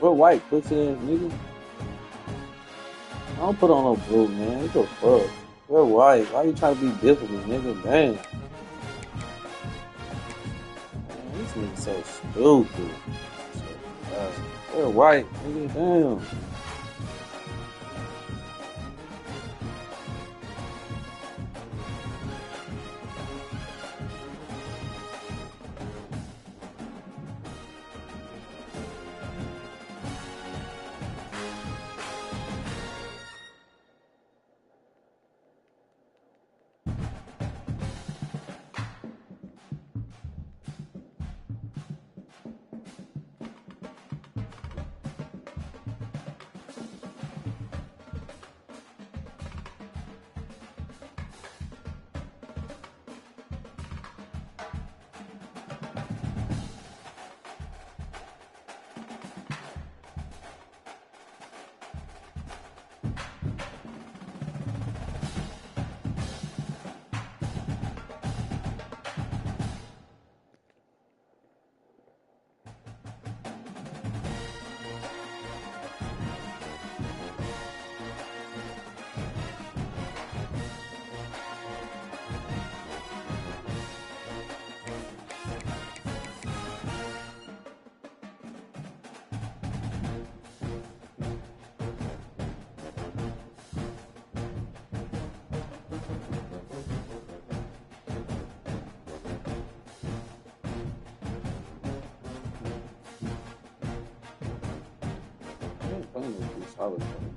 We're white, pussy ass nigga. I don't put on no blue, man. What the fuck? We're white. Why you trying to be difficult, nigga? Damn. Man, this nigga so stupid. We're white, nigga. Damn. I ain't playing this shit solid, man.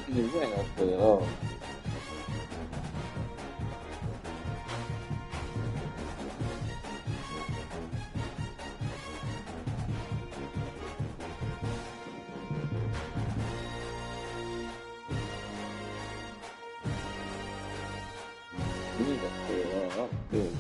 Nigga, you ain't gonna play at all. You ain't gonna play at all. I'm good.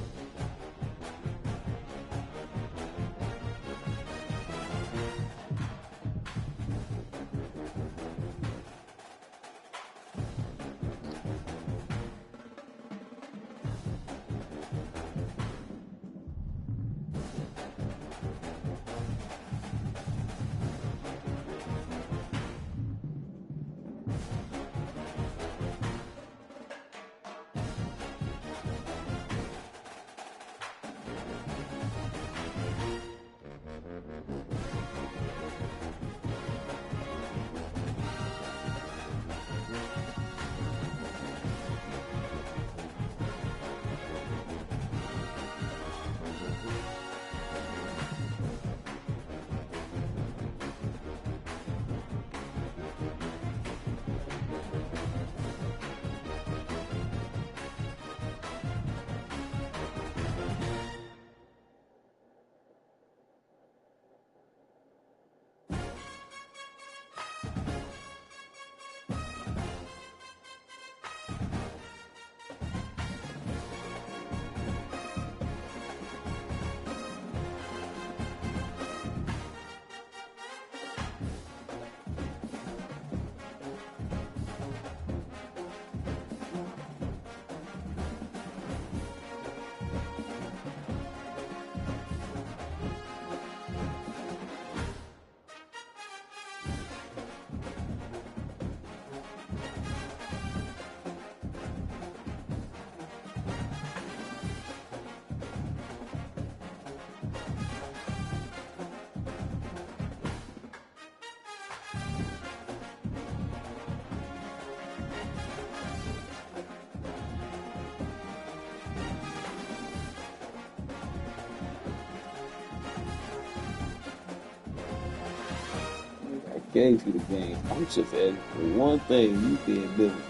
gave you the game. I'm just asking for one thing. You being biblical,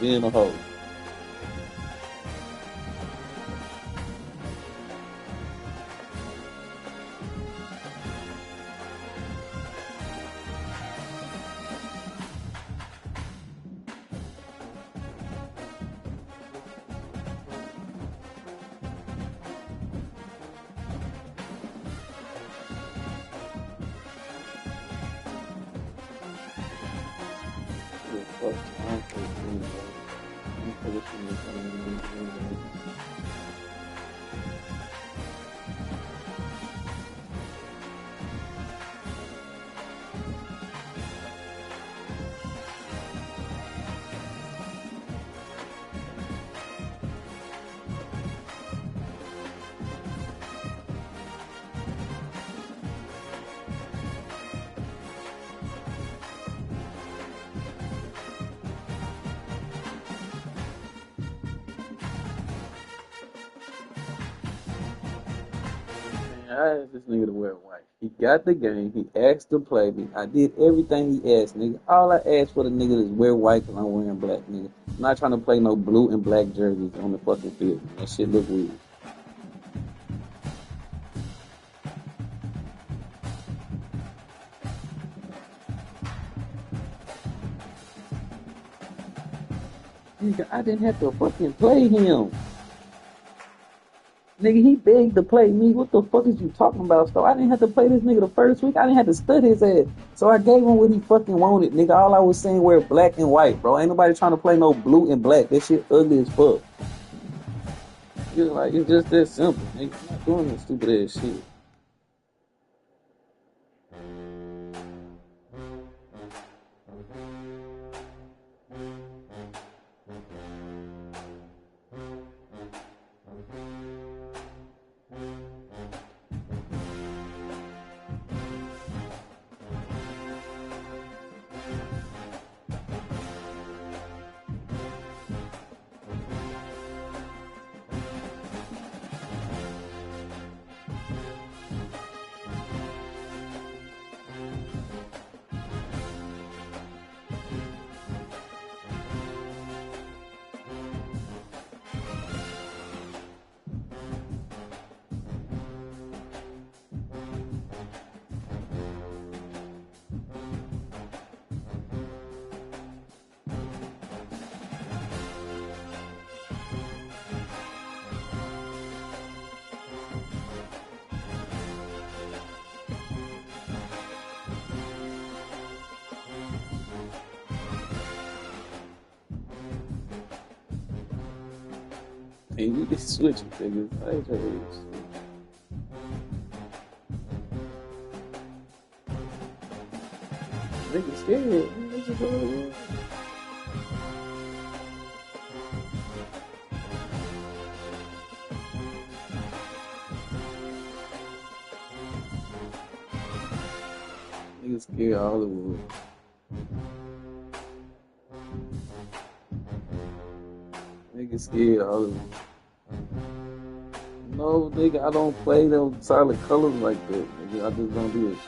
being a hoe. Fuck, I don't care what you mean, bro. I don't care what you mean. I asked this nigga to wear white. He got the game. He asked to play me. I did everything he asked, nigga. All I asked for the nigga is wear white because I'm wearing black, nigga. I'm not trying to play no blue and black jerseys on the fucking field. That shit look weird. Nigga, I didn't have to fucking play him. Nigga, he begged to play me. What the fuck is you talking about? So I didn't have to play this nigga the first week. I didn't have to stud his ass. So I gave him what he fucking wanted, nigga. All I was saying wear black and white, bro. Ain't nobody trying to play no blue and black. That shit ugly as fuck. It's just that simple, nigga. I'm not doing this stupid ass shit. And you can switch it, nigga. I ain't trying to nigga scared. Nigga scared. Nigga scared Hollywood. Nigga scared Hollywood. No, nigga, I don't play them solid colors like that. Nigga, I just don't do it.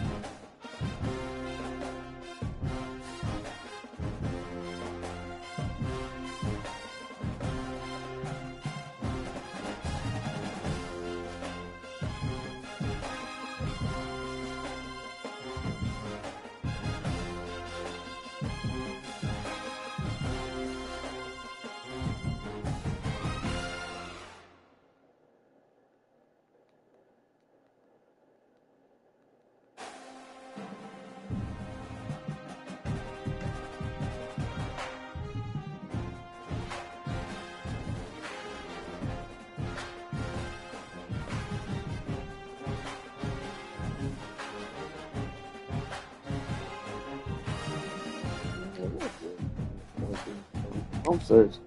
I'm searching.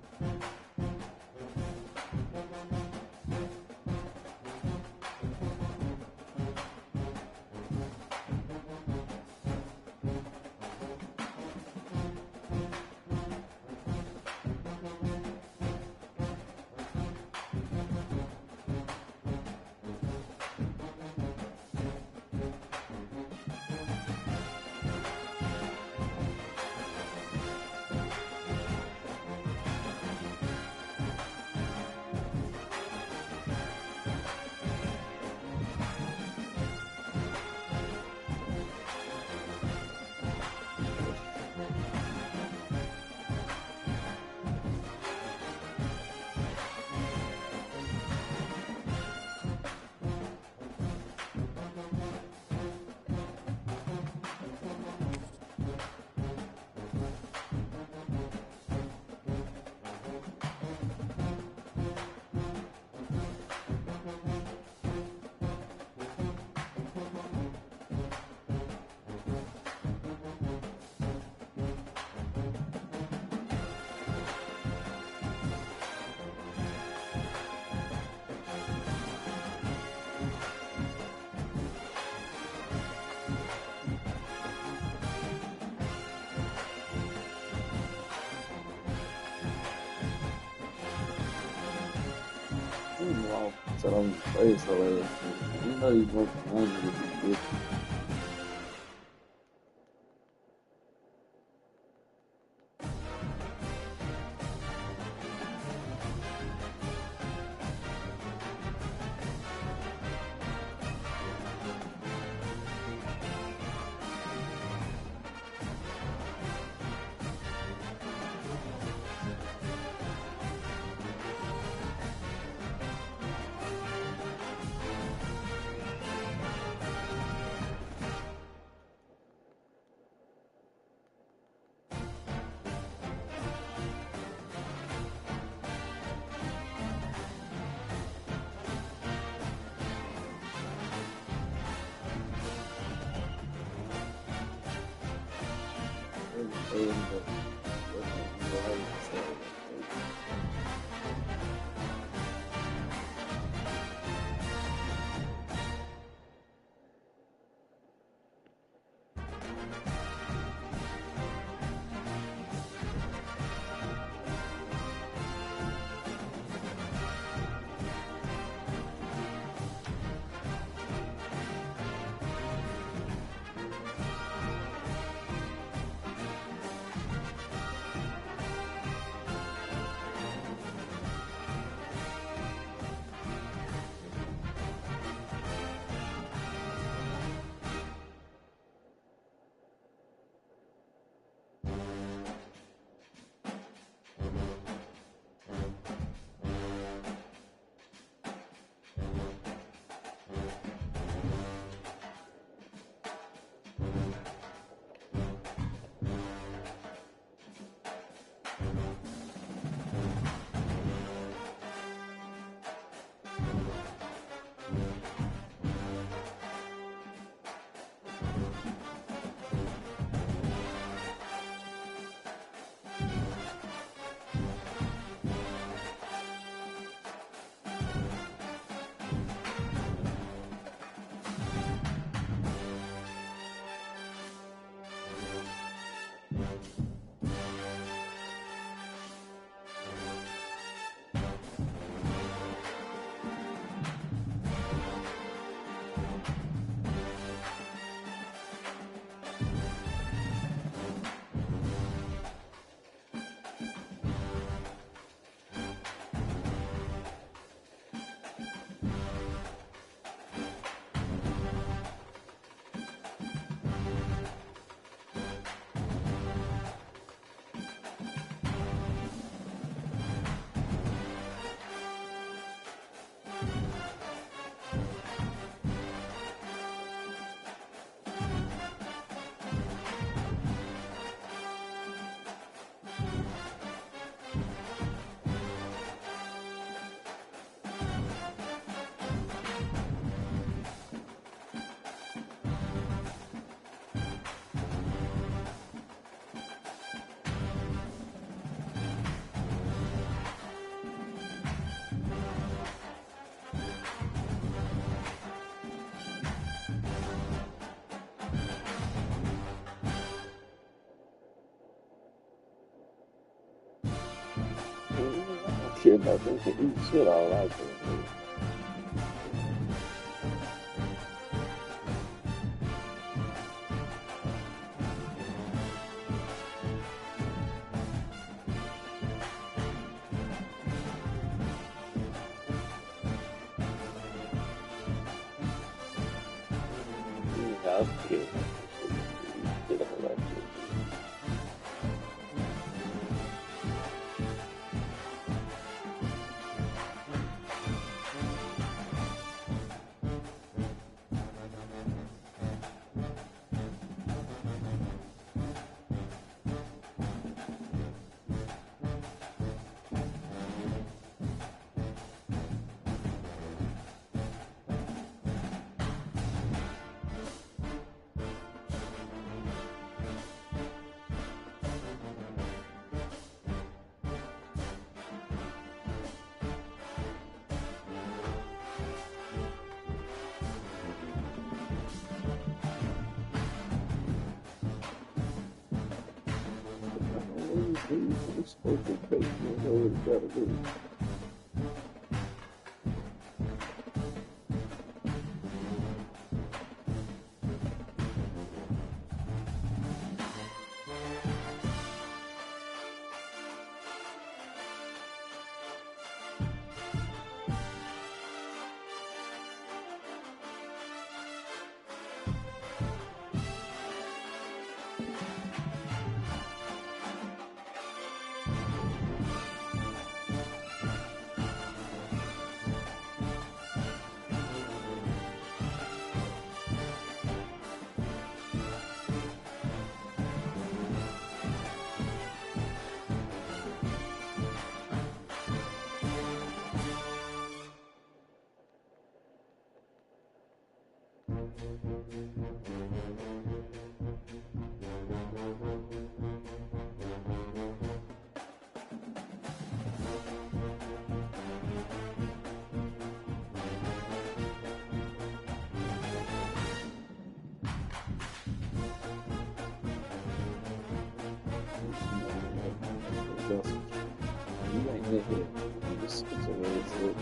off. So don't even play so ass. You know you want to run with this bitch. I don't care about them can eat shit all out there. I don't care. Shit all out there. It's supposed to take me over the better. vessels. You ain't in here. It's a red slip.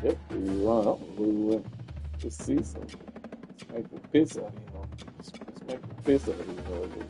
Yep, we run up. We went to see some. Make the piss out of him. Let's make the piss out of him.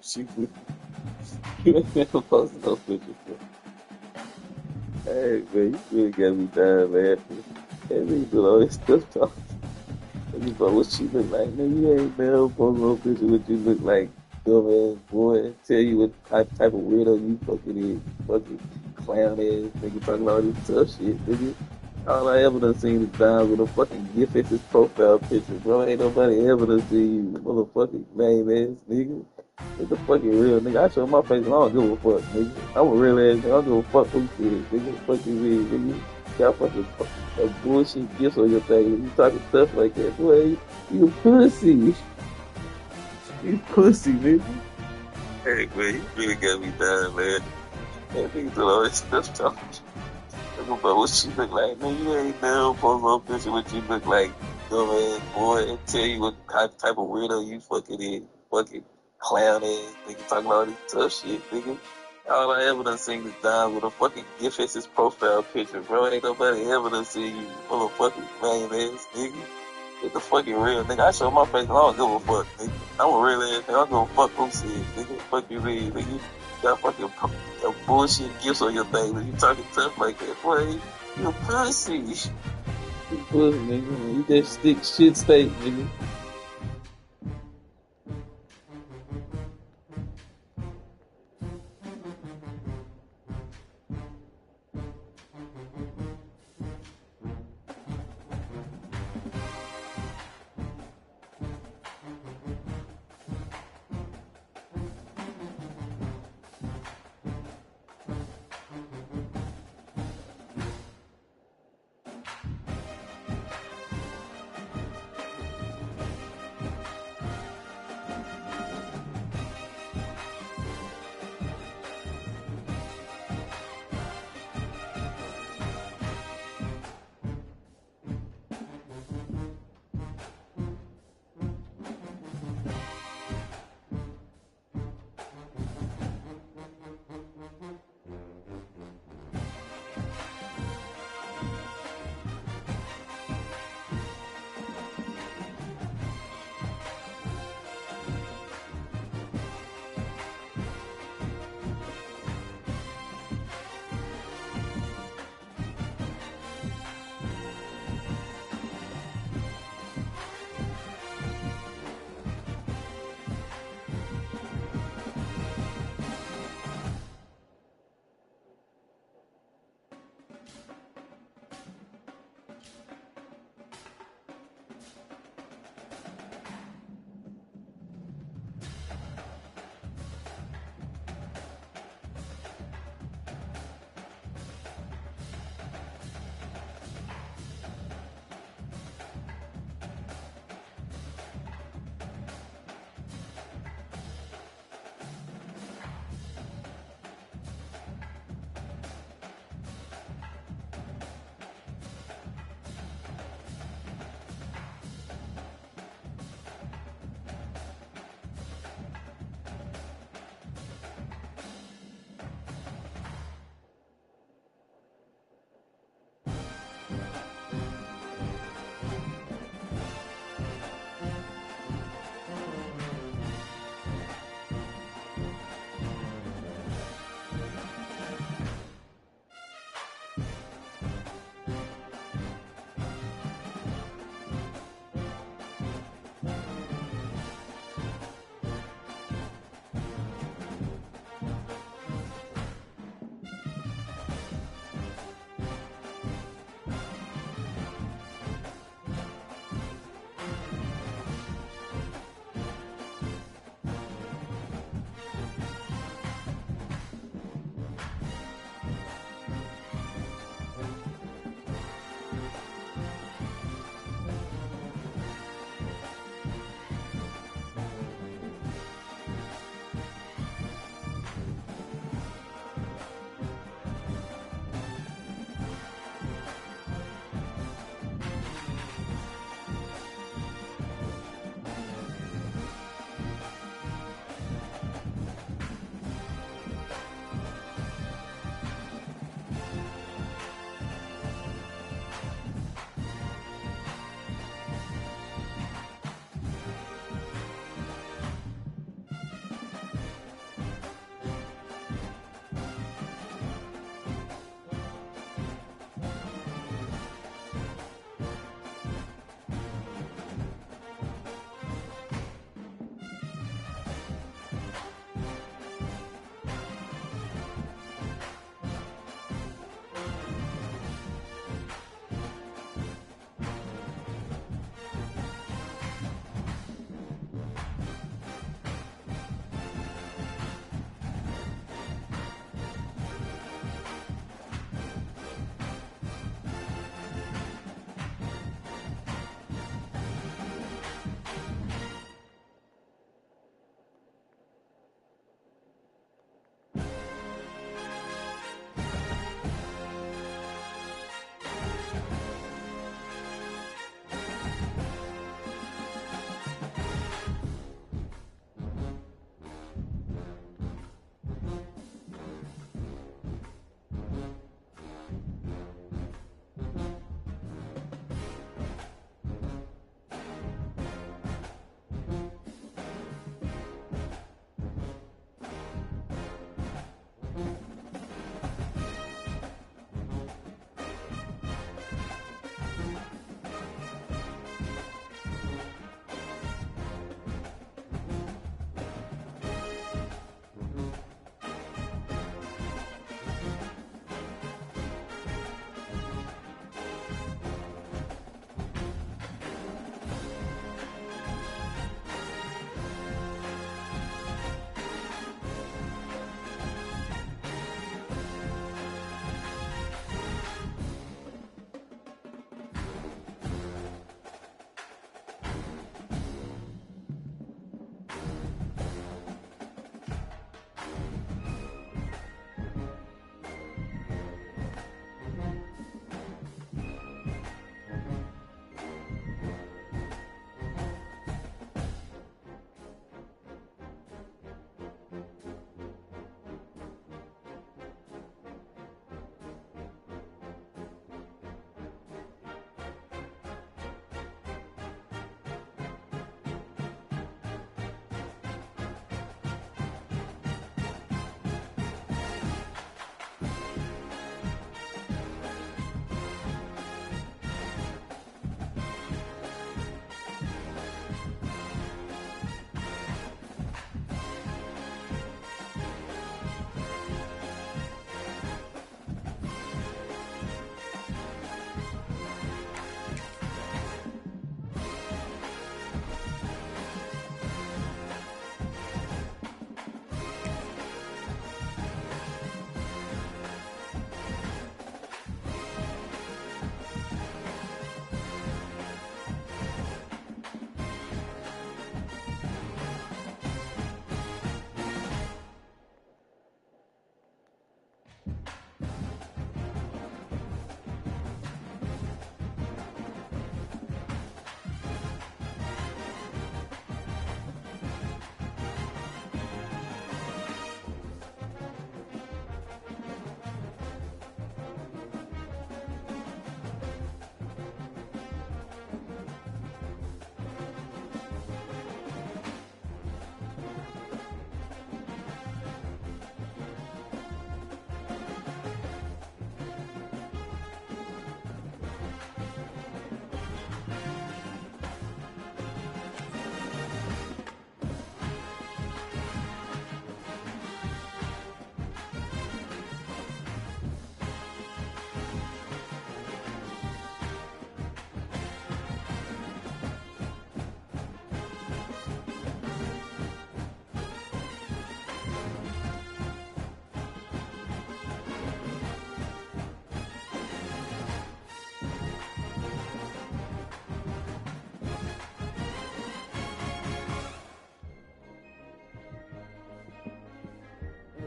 She, you ain't never posted no pictures. Hey, man, you really got me dying laughing. That nigga do all this stuff talking. And you know what she look like. Man, you ain't never post no picture what you look like. Dumbass boy. Tell you what type of weirdo you fucking is. Fucking clown ass nigga talking all this tough shit, nigga. All I ever done seen is Don with a fucking gift at his profile picture, bro. Ain't nobody ever done seen you, motherfucking lame ass nigga. It's a fucking real nigga. I show my face and I don't give a fuck, nigga. I'm a real ass nigga. I don't give a fuck who says, nigga. Fuck you mean, nigga. Got fucking a bullshit gifts on your thing. You talking stuff like that, boy. You a pussy. You pussy, nigga. Hey, man, you really got me dying, man. That nigga doing all this stuff talking. Talking about what she look like. Man, you ain't never post no picture what you look like, dumbass boy. And tell you what type of weirdo you fucking is. Fucking clown ass nigga talking all this tough shit, nigga. All I ever done seen is Don with a fucking gift as his profile picture, bro. Ain't nobody ever done seen you, motherfucking lame ass nigga. It's the fucking real nigga. I show my face and I don't give a fuck, nigga. I'm a real ass nigga. I don't give a fuck who said, nigga. Fuck you mean, nigga. You got fucking bullshit gifts on your thing. You talking tough like that, boy. You a pussy. You pussy, nigga. You that stick shit steak, nigga.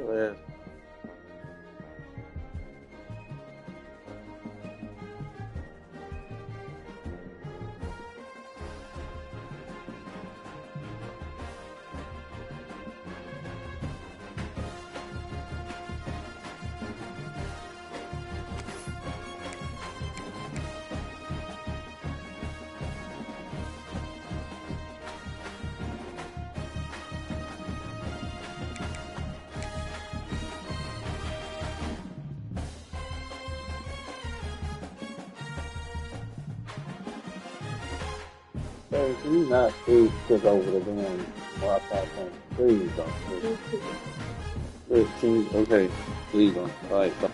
Yeah. Hey, can you not please skip over the damn Wi-Fi thing? Please don't. 15. Okay. Please don't. All right. Bye.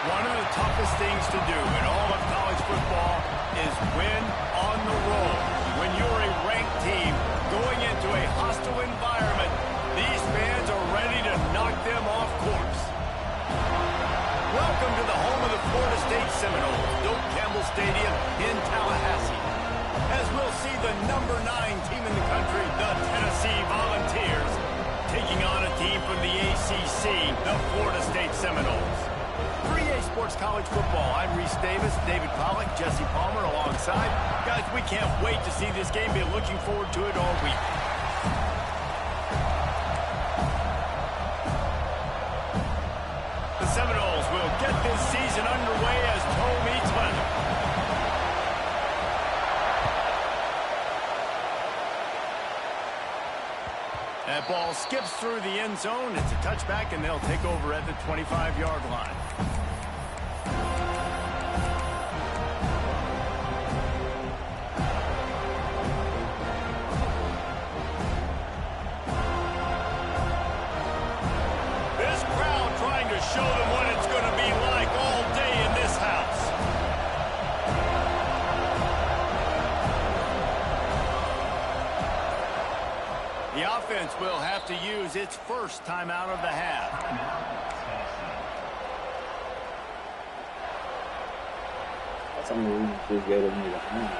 One of the toughest things to do in all of college football is win on the road. When you're a ranked team going into a hostile environment, these fans are ready to knock them off course. Welcome to the home of the Florida State Seminoles, Doak Campbell Stadium in Tallahassee. As we'll see the number 9 team in the country, the Tennessee Volunteers, taking on a team from the ACC, the Florida State Seminoles. 3A Sports College Football. I'm Reese Davis, David Pollack, Jesse Palmer alongside. Guys, we can't wait to see this game. Been looking forward to it all week. The Seminoles will get this season underway as toe meets leather. That ball skips through the end zone. It's a touchback, and they'll take over at the 25-yard line. This crowd trying to show them what it's going to be like all day in this house. The offense will have to use its first timeout of the half.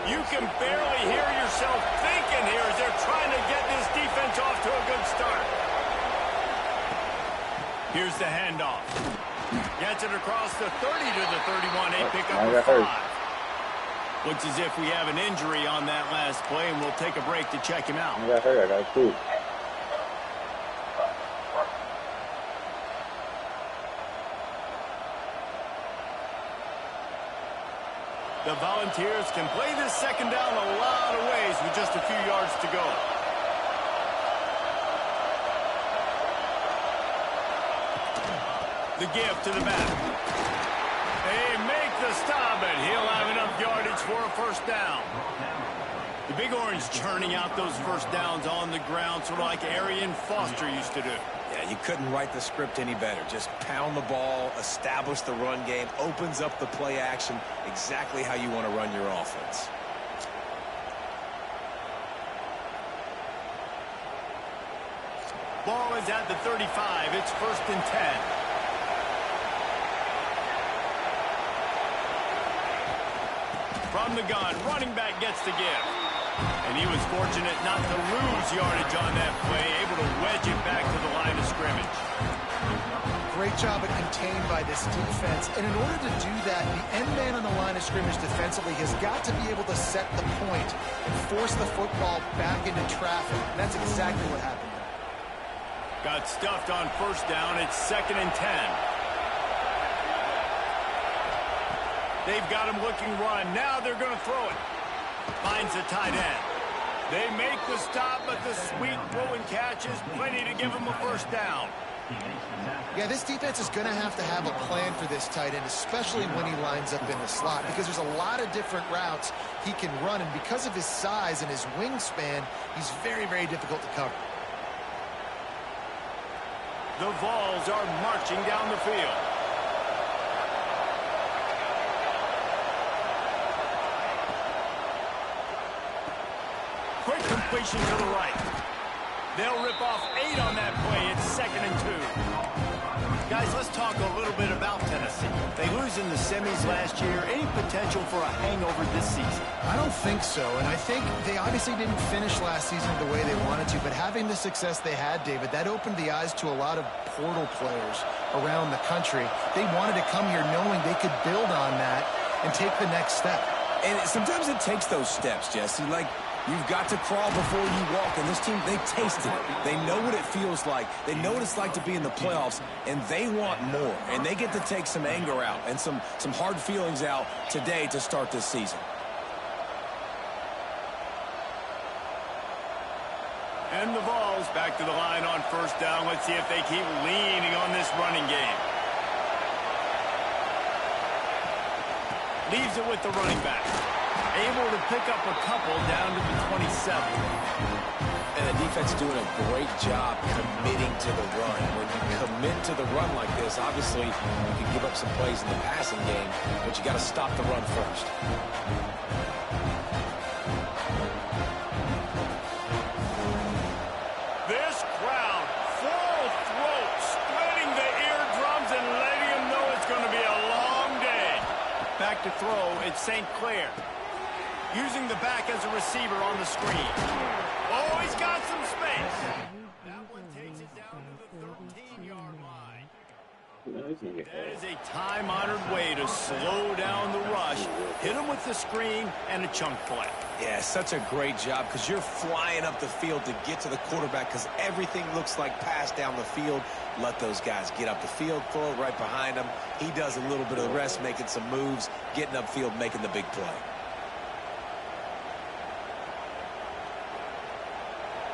You can barely hear yourself thinking here as they're trying to get this defense off to a good start. Here's the handoff. Gets it across the 30 to the 31. A pickup of 5. Looks as if we have an injury on that last play, and we'll take a break to check him out. I got hurt. I got poop. The Volunteers can play this second down a lot of ways with just a few yards to go. The give to the back. They make the stop, and he'll have enough yardage for a first down. The Big Orange churning out those first downs on the ground, sort of like Arian Foster used to do. Yeah, you couldn't write the script any better. Just pound the ball, establish the run game, opens up the play action, exactly how you want to run your offense. Ball is at the 35. It's 1st and 10. From the gun, running back gets the give. And he was fortunate not to lose yardage on that play, able to wedge it back to the line of scrimmage. Great job of contained by this defense. And in order to do that, the end man on the line of scrimmage defensively has got to be able to set the point and force the football back into traffic. And that's exactly what happened there. Got stuffed on first down. It's 2nd and 10. They've got him looking run. Now they're going to throw it. Finds the tight end. They make the stop, but the sweet throw and catch is plenty to give him a first down. Yeah, this defense is going to have a plan for this tight end, especially when he lines up in the slot, because there's a lot of different routes he can run, and because of his size and his wingspan, he's very, very difficult to cover. The Vols are marching down the field. Quick completion to the right. They'll rip off 8 on that play. It's 2nd and 2. Guys, let's talk a little bit about Tennessee. They lose in the semis last year. Any potential for a hangover this season? I don't think so, and I think they obviously didn't finish last season the way they wanted to, but having the success they had, David, that opened the eyes to a lot of portal players around the country. They wanted to come here knowing they could build on that and take the next step. And sometimes it takes those steps, Jesse. Like, you've got to crawl before you walk, and this team, they tasted it. They know what it feels like. They know what it's like to be in the playoffs, and they want more. And they get to take some anger out and some hard feelings out today to start this season. And the Vols back to the line on first down. Let's see if they keep leaning on this running game. Leaves it with the running back. Able to pick up a couple down to the 27. And the defense doing a great job committing to the run. When you commit to the run like this, obviously you can give up some plays in the passing game, but you got to stop the run first. This crowd, full throat, splitting the eardrums and letting them know it's going to be a long day. Back to throw, it's St. Clair. Using the back as a receiver on the screen. Oh, he's got some space. That one takes it down to the 13-yard line. That is a time-honored way to slow down the rush. Hit him with the screen and a chunk play. Yeah, such a great job because you're flying up the field to get to the quarterback because everything looks like pass down the field. Let those guys get up the field, throw it right behind him. He does a little bit of the rest, making some moves, getting upfield, making the big play.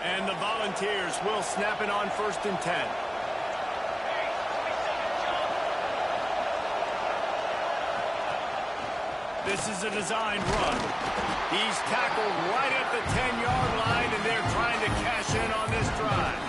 And the Volunteers will snap it on 1st and 10. This is a design run. He's tackled right at the 10-yard line, and they're trying to cash in on this drive.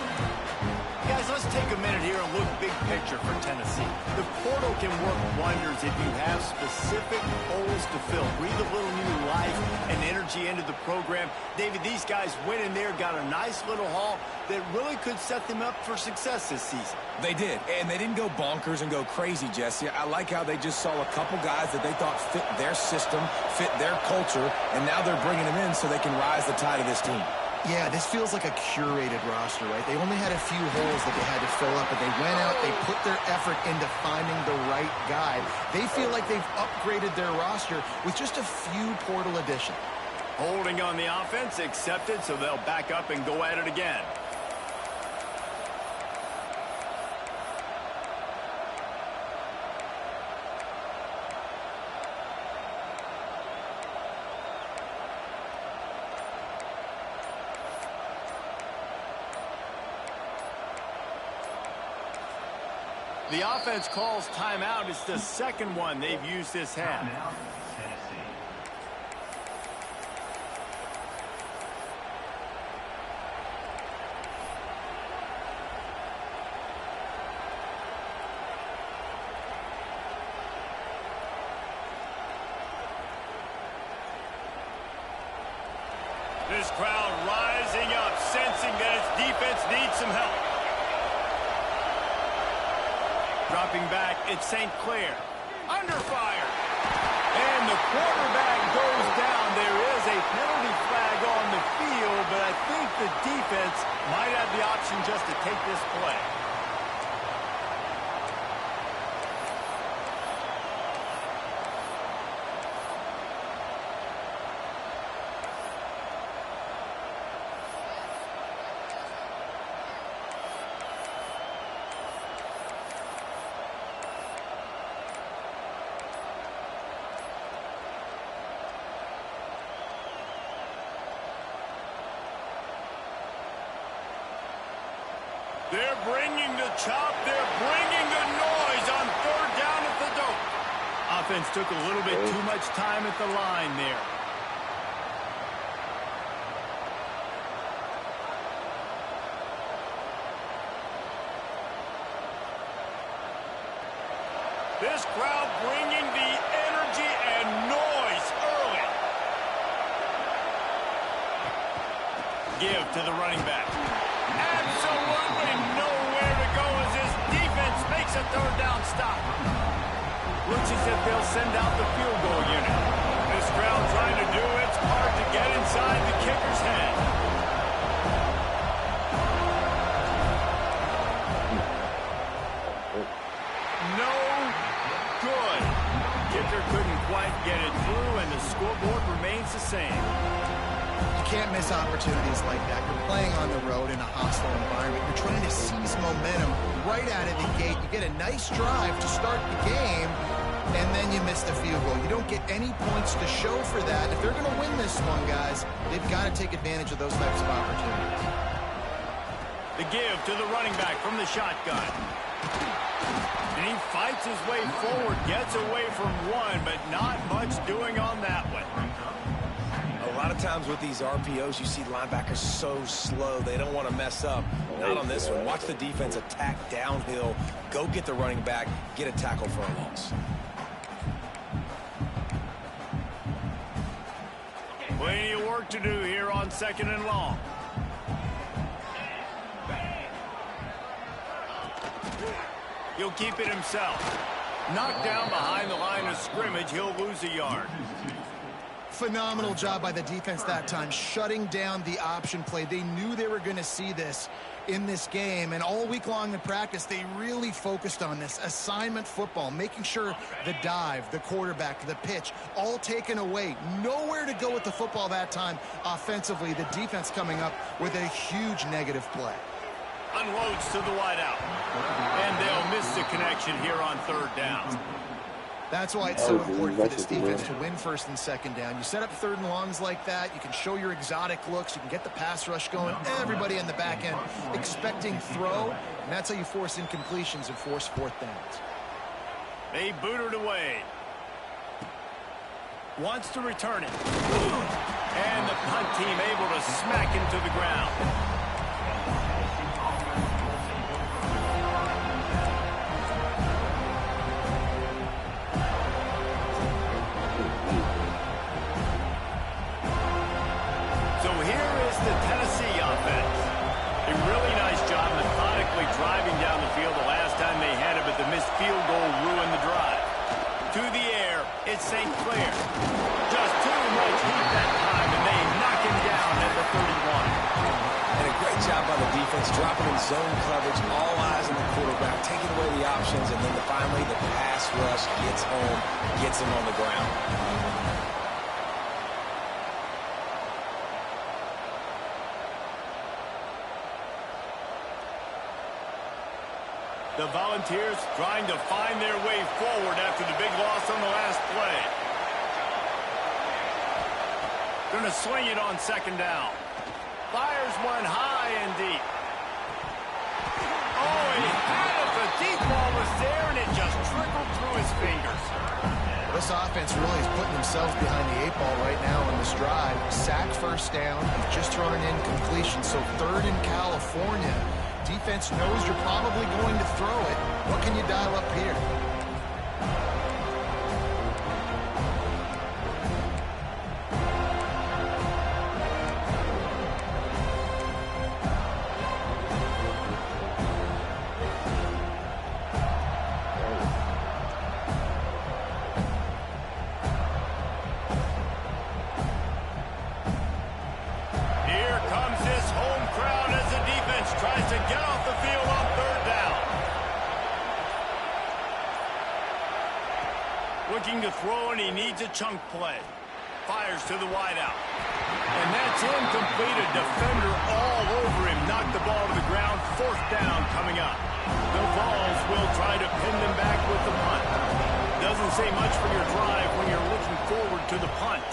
Guys, let's take a minute here and look big picture for Tennessee. The portal can work wonders if you have specific holes to fill. Breathe a little new life and energy into the program. David, these guys went in there, got a nice little haul that really could set them up for success this season. They did, and they didn't go bonkers and go crazy, Jesse. I like how they just saw a couple guys that they thought fit their system, fit their culture, and now they're bringing them in so they can rise the tide of this team. Yeah, this feels like a curated roster, right? They only had a few holes that they had to fill up, but they went out, they put their effort into finding the right guy. They feel like they've upgraded their roster with just a few portal additions. Holding on the offense, accepted, so they'll back up and go at it again. The offense calls timeout. It's the second one they've used this half. This crowd rising up, sensing that its defense needs some help. Dropping back, it's St. Clair. Under fire. And the quarterback goes down. There is a penalty flag on the field, but I think the defense might have the option just to take this play. They're bringing the chop. They're bringing the noise on 3rd down at the dope. Offense took a little bit too much time at the line there. This crowd bringing the energy and noise early. Give to the running back. Absolutely nowhere to go as his defense makes a 3rd down stop. Looks as if they'll send out the field goal unit. This crowd trying to do its part to get inside the kicker's head. No good. Kicker couldn't quite get it through, and the scoreboard remains the same. You can't miss opportunities like that. You're playing on the road in a hostile environment. You're trying to seize momentum right out of the gate. You get a nice drive to start the game, and then you miss the field goal. You don't get any points to show for that. If they're going to win this one, guys, they've got to take advantage of those types of opportunities. The give to the running back from the shotgun. And he fights his way forward, gets away from one, but not much doing on that one. A lot of times with these RPOs, you see linebackers so slow, they don't want to mess up. Not on this one. Watch the defense attack downhill, go get the running back, get a tackle for a loss. Plenty of work to do here on 2nd and long. He'll keep it himself. Knocked down behind the line of scrimmage, he'll lose a yard. Phenomenal job by the defense that time, shutting down the option play. They knew they were going to see this in this game, and all week long in practice, they really focused on this assignment football, making sure the dive, the quarterback, the pitch, all taken away. Nowhere to go with the football that time offensively. The defense coming up with a huge negative play. Unloads to the wideout. And they'll miss the connection here on 3rd down. That's why it's so important for this defense to win first and second down. You set up third and longs like that. You can show your exotic looks. You can get the pass rush going. Everybody in the back end expecting throw, and that's how you force incompletions and force fourth downs. They boot it away. Wants to return it. And the punt team able to smack him to the ground. Driving down the field the last time they had it, but the missed field goal ruined the drive. To the air, it's St. Clair. Just too much heat that time, and they knock him down at the 31. And a great job by the defense, dropping in zone coverage, all eyes on the quarterback, taking away the options, and then finally the pass rush gets home, gets him on the ground. The Volunteers trying to find their way forward after the big loss on the last play. Going to swing it on second down. Fires one high and deep. Oh, he had it. The deep ball was there, and it just trickled through his fingers. This offense really is putting themselves behind the 8 ball right now on this drive. Sack first down. He's just thrown an incompletion. So third in California. Defense knows you're probably going to throw it. What can you dial up here? Looking to throw, and he needs a chunk play. Fires to the wideout. And that's incomplete. A defender all over him. Knocked the ball to the ground. Fourth down coming up. The Vols will try to pin them back with the punt. Doesn't say much for your drive when you're looking forward to the punt.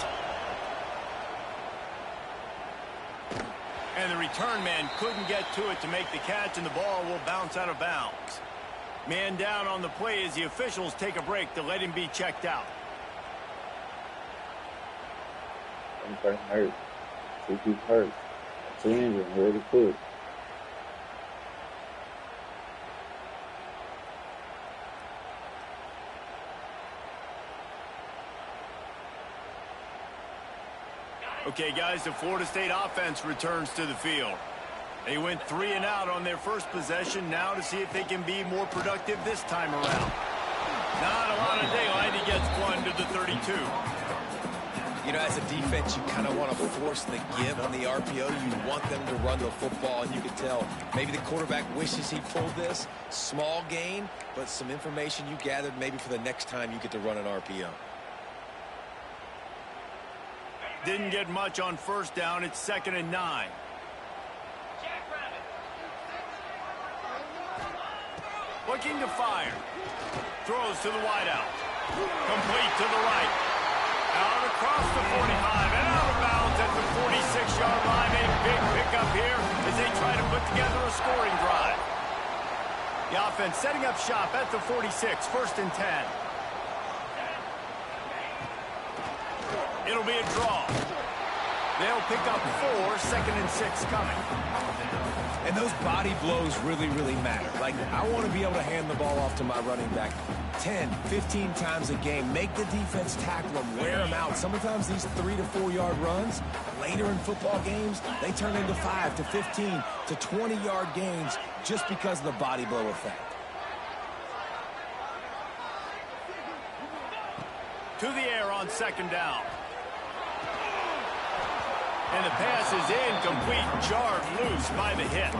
And the return man couldn't get to it to make the catch, and the ball will bounce out of bounds. Man down on the play as the officials take a break to let him be checked out. I'm hurt. He's hurt. It's an injury. Ready to quit. Okay, guys, the Florida State offense returns to the field. They went 3 and out on their first possession. Now to see if they can be more productive this time around. Not a lot of daylight. He gets one to the 32. You know, as a defense, you kind of want to force the give on the RPO. You want them to run the football, and you can tell maybe the quarterback wishes he pulled this. Small gain, but some information you gathered maybe for the next time you get to run an RPO. Didn't get much on first down. It's 2nd and 9. Looking to fire. Throws to the wideout. Complete to the right. Out across the 45 and out of bounds at the 46-yard line. A big pickup here as they try to put together a scoring drive. The offense setting up shop at the 46, 1st and 10. It'll be a draw. They'll pick up 4, 2nd and 6 coming. And those body blows really, really matter. Like, I want to be able to hand the ball off to my running back 10, 15 times a game. Make the defense tackle them, wear them out. Sometimes these 3 to 4 yard runs, later in football games, they turn into 5 to 15 to 20-yard gains just because of the body blow effect. To the air on 2nd down. And the pass is incomplete, jarred loose by the hit.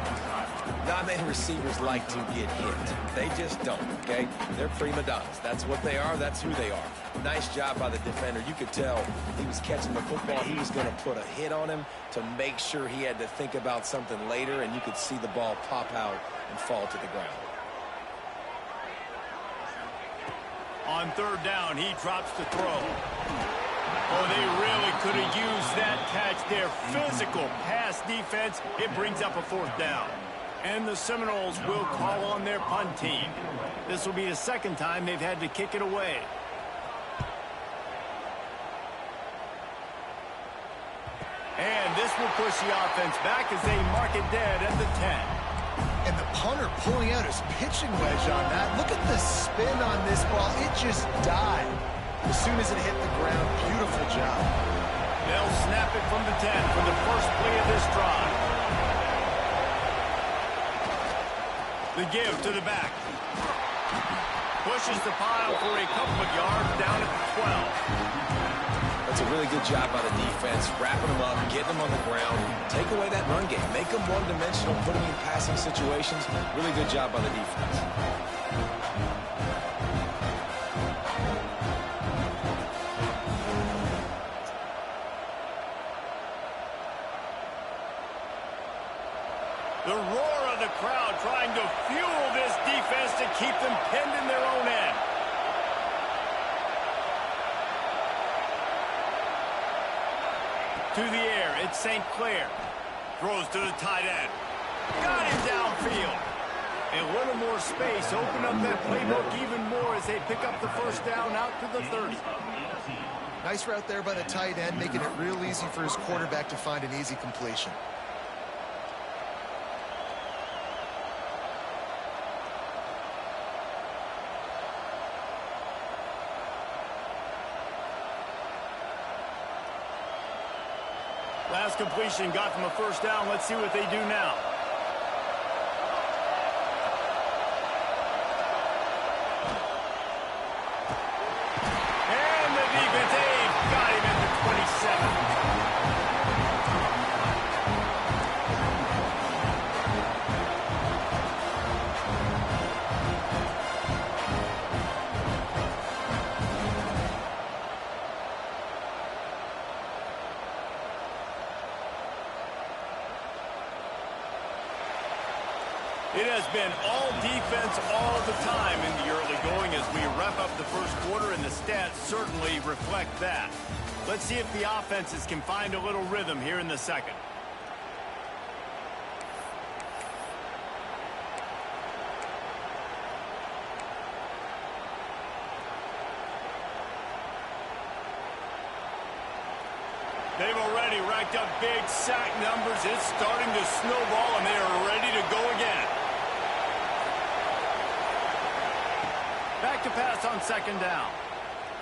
Not many receivers like to get hit. They just don't, okay? They're prima donnas. That's what they are. That's who they are. Nice job by the defender. You could tell he was catching the football. He was going to put a hit on him to make sure he had to think about something later, and you could see the ball pop out and fall to the ground. On third down, he drops to throw. Oh, they really could have used that catch there. Physical pass defense. It brings up a fourth down. And the Seminoles will call on their punt team. This will be the second time they've had to kick it away. And this will push the offense back as they mark it dead at the 10. And the punter pulling out his pitching wedge on that. Look at the spin on this ball. It just died as soon as it hit the ground. Beautiful job. They'll snap it from the 10 for the first play of this drive. The give to the back. Pushes the pile for a couple of yards down at the 12. That's a really good job by the defense, wrapping them up, getting them on the ground, take away that run game, make them one-dimensional, put them in passing situations. Really good job by the defense. The roar of the crowd trying to fuel this defense to keep them pinned in their own end. To the air, it's St. Clair. Throws to the tight end. Got him downfield. A little more space. Open up that playbook even more as they pick up the first down out to the 30. Nice route there by the tight end, making it real easy for his quarterback to find an easy completion. Last completion got them a first down. Let's see what they do now. And the defense, they've got him at the 27. It has been all defense all the time in the early going as we wrap up the first quarter, and the stats certainly reflect that. Let's see if the offenses can find a little rhythm here in the second. They've already racked up big sack numbers. It's starting to snowball, and they are ready to go again. Back to pass on second down.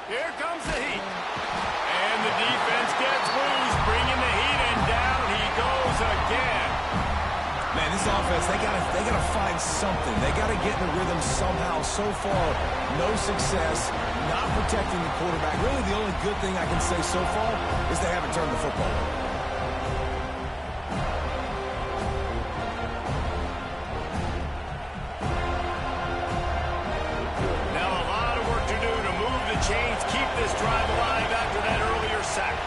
Here comes the heat. And the defense gets loose, bringing the heat, and down he goes again. Man, this offense, they gotta find something. They gotta get in the rhythm somehow. So far, no success, not protecting the quarterback. Really, the only good thing I can say so far is they haven't turned the football over. Now a lot of work to do to move the chains, keep this drive alive after that earlier sack.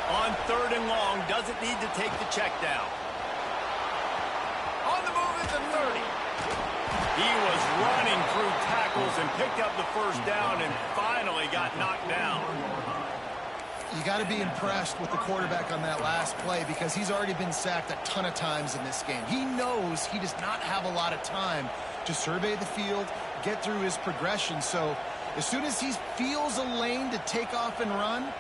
On third and long, doesn't need to take the check down. On the move at the 30. He was running through tackles and picked up the first down and finally got knocked down. You got to be impressed with the quarterback on that last play because he's already been sacked a ton of times in this game. He knows he does not have a lot of time to survey the field, get through his progression. So as soon as he feels a lane to take off and run,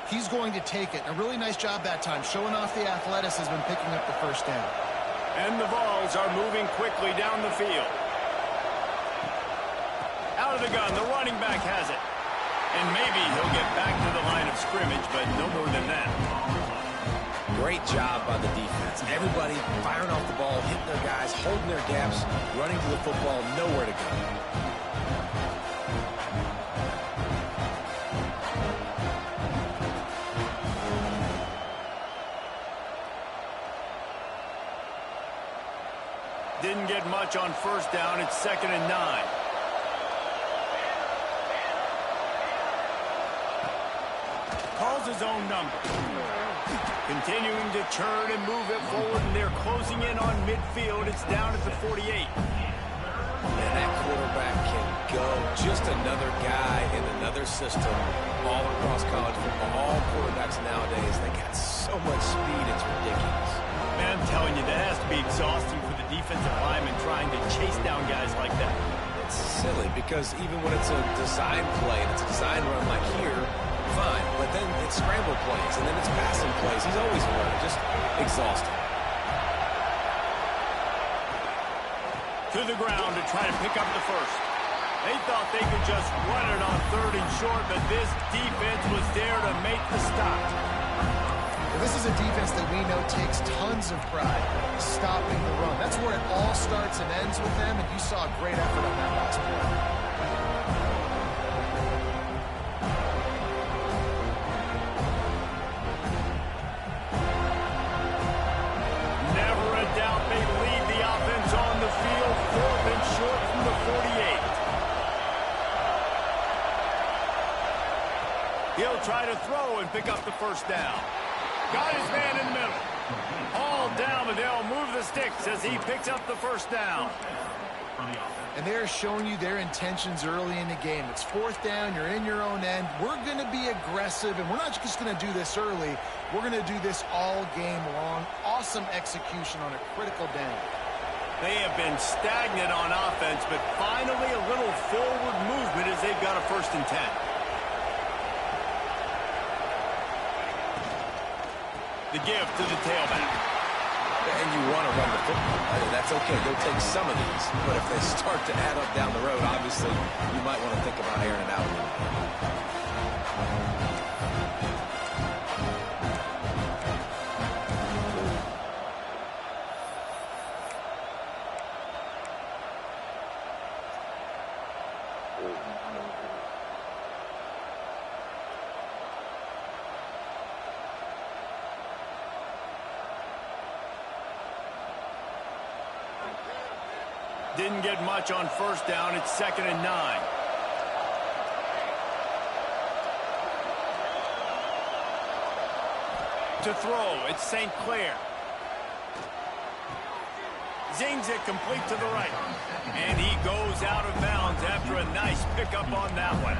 he's going to take it. A really nice job that time, showing off the athleticism and picking up the first down. And the Vols are moving quickly down the field. Out of the gun, the running back has it. And maybe he'll get back to the line of scrimmage, but no more than that. Great job by the defense. Everybody firing off the ball, hitting their guys, holding their gaps, running to the football, nowhere to go. Didn't get much on first down. It's 2nd and 9. Calls his own number. Continuing to churn and move it forward, and they're closing in on midfield. It's down at the 48. And that quarterback can go. Just another guy in another system all across college football. All quarterbacks nowadays, they got so much speed, it's ridiculous. Man, I'm telling you, that has to be exhausting for the defensive lineman trying to chase down guys like that. It's silly because even when it's a design play and it's a design run like here, fine. But then it's scramble plays and then it's passing plays. He's always running, just exhausting. To the ground to try to pick up the first. They thought they could just run it on 3rd and short, but this defense was there to make the stop. Well, this is a defense that we know takes tons of pride stopping the run. That's where it all starts and ends with them, and you saw a great effort on that last play. He'll try to throw and pick up the first down. Got his man in the middle. All down, but they'll move the sticks as he picks up the first down. And they're showing you their intentions early in the game. It's 4th down. You're in your own end. We're going to be aggressive, and we're not just going to do this early. We're going to do this all game long. Awesome execution on a critical down. They have been stagnant on offense, but finally a little forward movement as they've got a 1st and 10. The give to the tailback. And you want to run the football. I mean, that's okay. They'll take some of these. But if they start to add up down the road, obviously, you might want to think about airing it out a little bit. Didn't get much on 1st down. It's 2nd and 9. To throw, it's St. Clair. Zings it complete to the right. And he goes out of bounds after a nice pickup on that one.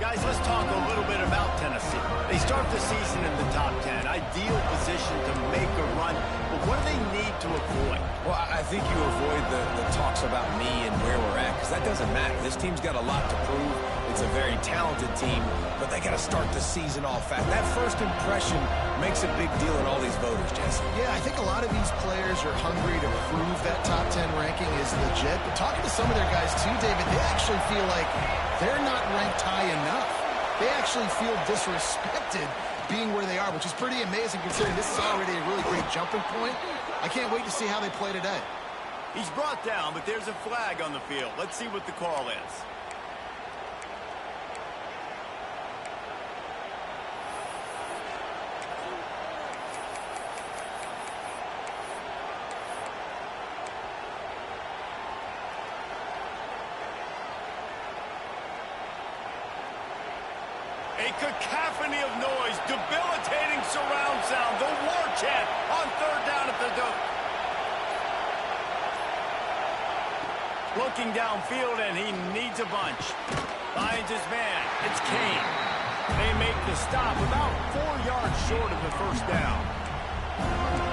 Guys, let's talk a little bit about Tennessee. They start the season in the top 10. Ideal position to make a run. But what do they need to avoid? Well, I think you avoid the talks about me and where we're at, because that doesn't matter. This team's got a lot to prove. It's a very talented team, but they got to start the season off fast. That first impression makes a big deal in all these voters, Jesse. Yeah, I think a lot of these players are hungry to prove that top 10 ranking is legit. But talking to some of their guys too, David, they actually feel like they're not ranked high enough. They actually feel disrespected being where they are, which is pretty amazing considering this is already a really great jumping point. I can't wait to see how they play today. He's brought down, but there's a flag on the field. Let's see what the call is. A cacophony of noise, debilitating surround sound, the war chant on 3rd down at the Duke. Looking downfield, and he needs a bunch. Finds his man. It's Kane. They make the stop about 4 yards short of the 1st down.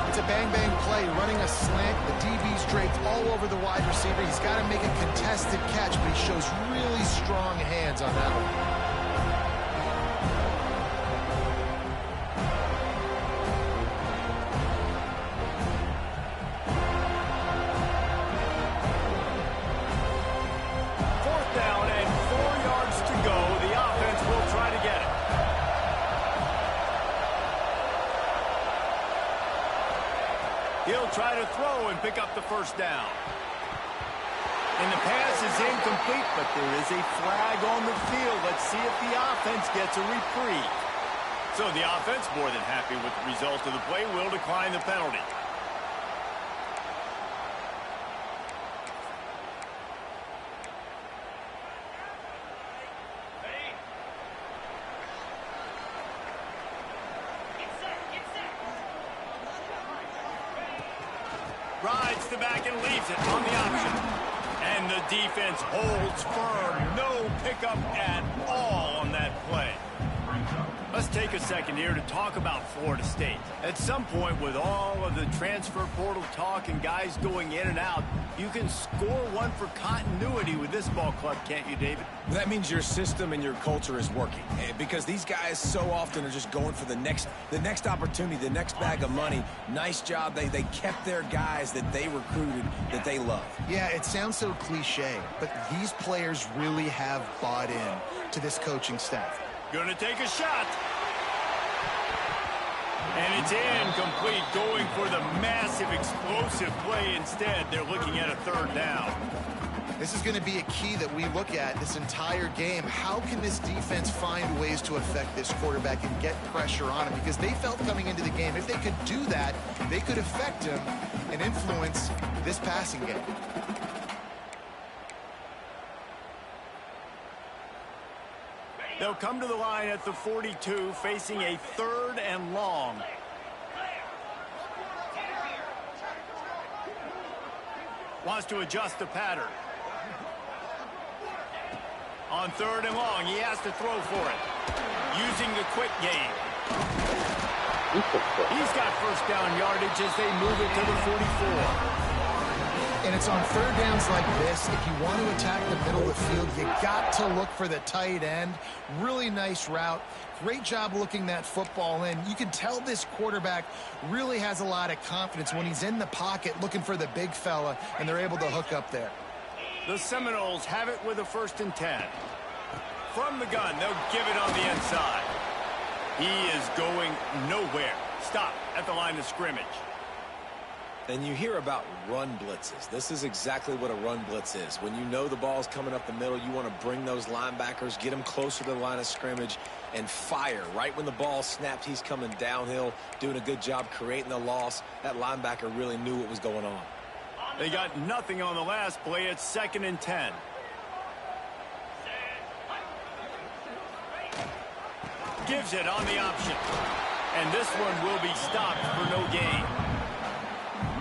It's a bang-bang play, running a slant. The DB's draped all over the wide receiver. He's got to make a contested catch, but he shows really strong hands on that one. He'll try to throw and pick up the 1st down. And the pass is incomplete, but there is a flag on the field. Let's see if the offense gets a reprieve. So the offense, more than happy with the result of the play, will decline the penalty. Rides the back and leaves it on the option. And the defense holds firm. No pickup at all on that play. Let's take a second here to talk about Florida State. At some point, with all of the transfer portal talk and guys going in and out, you can score one for continuity with this ball club, can't you, David? That means your system and your culture is working, because these guys so often are just going for the next opportunity, the next bag of money. Nice job. They kept their guys that they recruited, that they love. Yeah, it sounds so cliche, but these players really have bought in to this coaching staff. Gonna take a shot. And it's incomplete, going for the massive explosive play instead. They're looking at a third down. This is going to be a key that we look at this entire game. How can this defense find ways to affect this quarterback and get pressure on him? Because they felt coming into the game, if they could do that, they could affect him and influence this passing game. They'll come to the line at the 42, facing a third and long. Wants to adjust the pattern. On third and long, he has to throw for it. Using the quick game. He's got first down yardage as they move it to the 44. And it's on third downs like this. If you want to attack the middle of the field, you got to look for the tight end. Really nice route. Great job looking that football in. You can tell this quarterback really has a lot of confidence when he's in the pocket looking for the big fella, and they're able to hook up there. The Seminoles have it with a 1st and 10. From the gun, they'll give it on the inside. He is going nowhere. Stop at the line of scrimmage. And you hear about run blitzes. This is exactly what a run blitz is. When you know the ball's coming up the middle, you want to bring those linebackers, get them closer to the line of scrimmage, and fire. Right when the ball snapped, he's coming downhill, doing a good job creating the loss. That linebacker really knew what was going on. They got nothing on the last play. It's 2nd and 10. Gives it on the option. And this one will be stopped for no gain.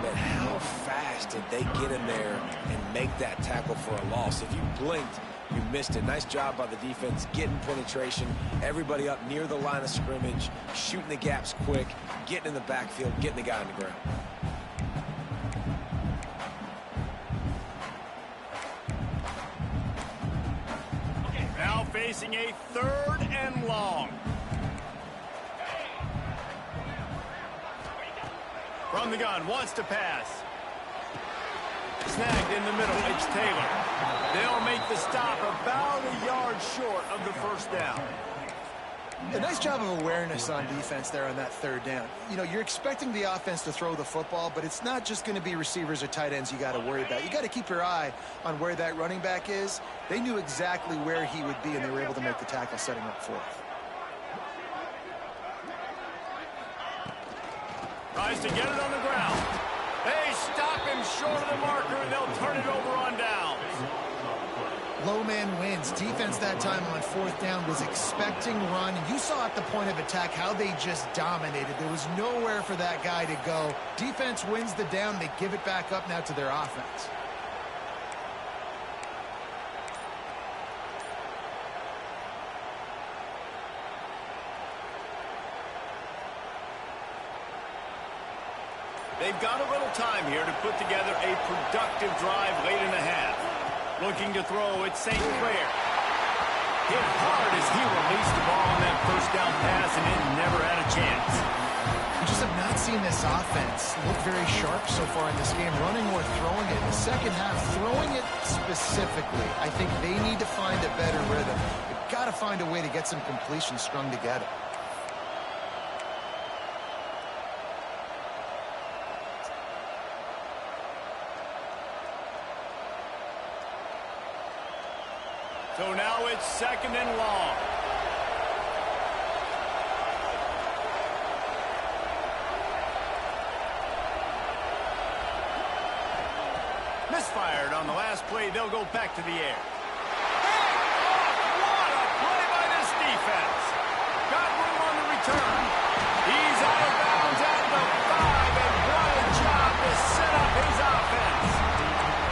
But how fast did they get in there and make that tackle for a loss? If you blinked, you missed it. Nice job by the defense, getting penetration, everybody up near the line of scrimmage, shooting the gaps quick, getting in the backfield, getting the guy on the ground. Now facing a 3rd and long. From the gun, wants to pass. Snagged in the middle, it's Taylor. They'll make the stop about a yard short of the 1st down. A nice job of awareness on defense there on that 3rd down. You know, you're expecting the offense to throw the football, but it's not just going to be receivers or tight ends you got to worry about. You got to keep your eye on where that running back is. They knew exactly where he would be, and they were able to make the tackle setting up for it. Tries to get it on the ground. They stop him short of the marker, and they'll turn it over on downs. Low man wins. Defense that time on 4th down was expecting run. You saw at the point of attack how they just dominated. There was nowhere for that guy to go. Defense wins the down. They give it back up now to their offense. They've got a little time here to put together a productive drive late in the half. Looking to throw, it's St. Clair. Hit hard as he released the ball on that 1st down pass, and it never had a chance. We just have not seen this offense look very sharp so far in this game, running or throwing it. In the second half, throwing it specifically, I think they need to find a better rhythm. They've got to find a way to get some completions strung together. So now it's 2nd and long. Misfired on the last play. They'll go back to the air. What a play by this defense. Got room on the return. He's out of bounds at the 5, and what a job to set up his offense.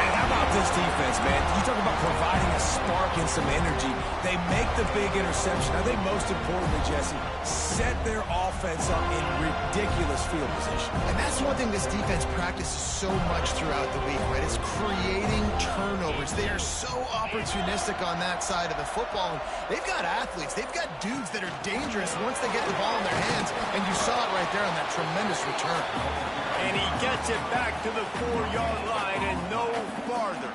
And how about this defense? defense, man. You talk about providing a spark and some energy. They make the big interception. I think most importantly, Jesse, set their offense up in ridiculous field position. And that's one thing this defense practices so much throughout the week, right? It's creating turnovers. They are so opportunistic on that side of the football. And they've got athletes. They've got dudes that are dangerous once they get the ball in their hands. And you saw it right there on that tremendous return. And he gets it back to the 4-yard line and no farther.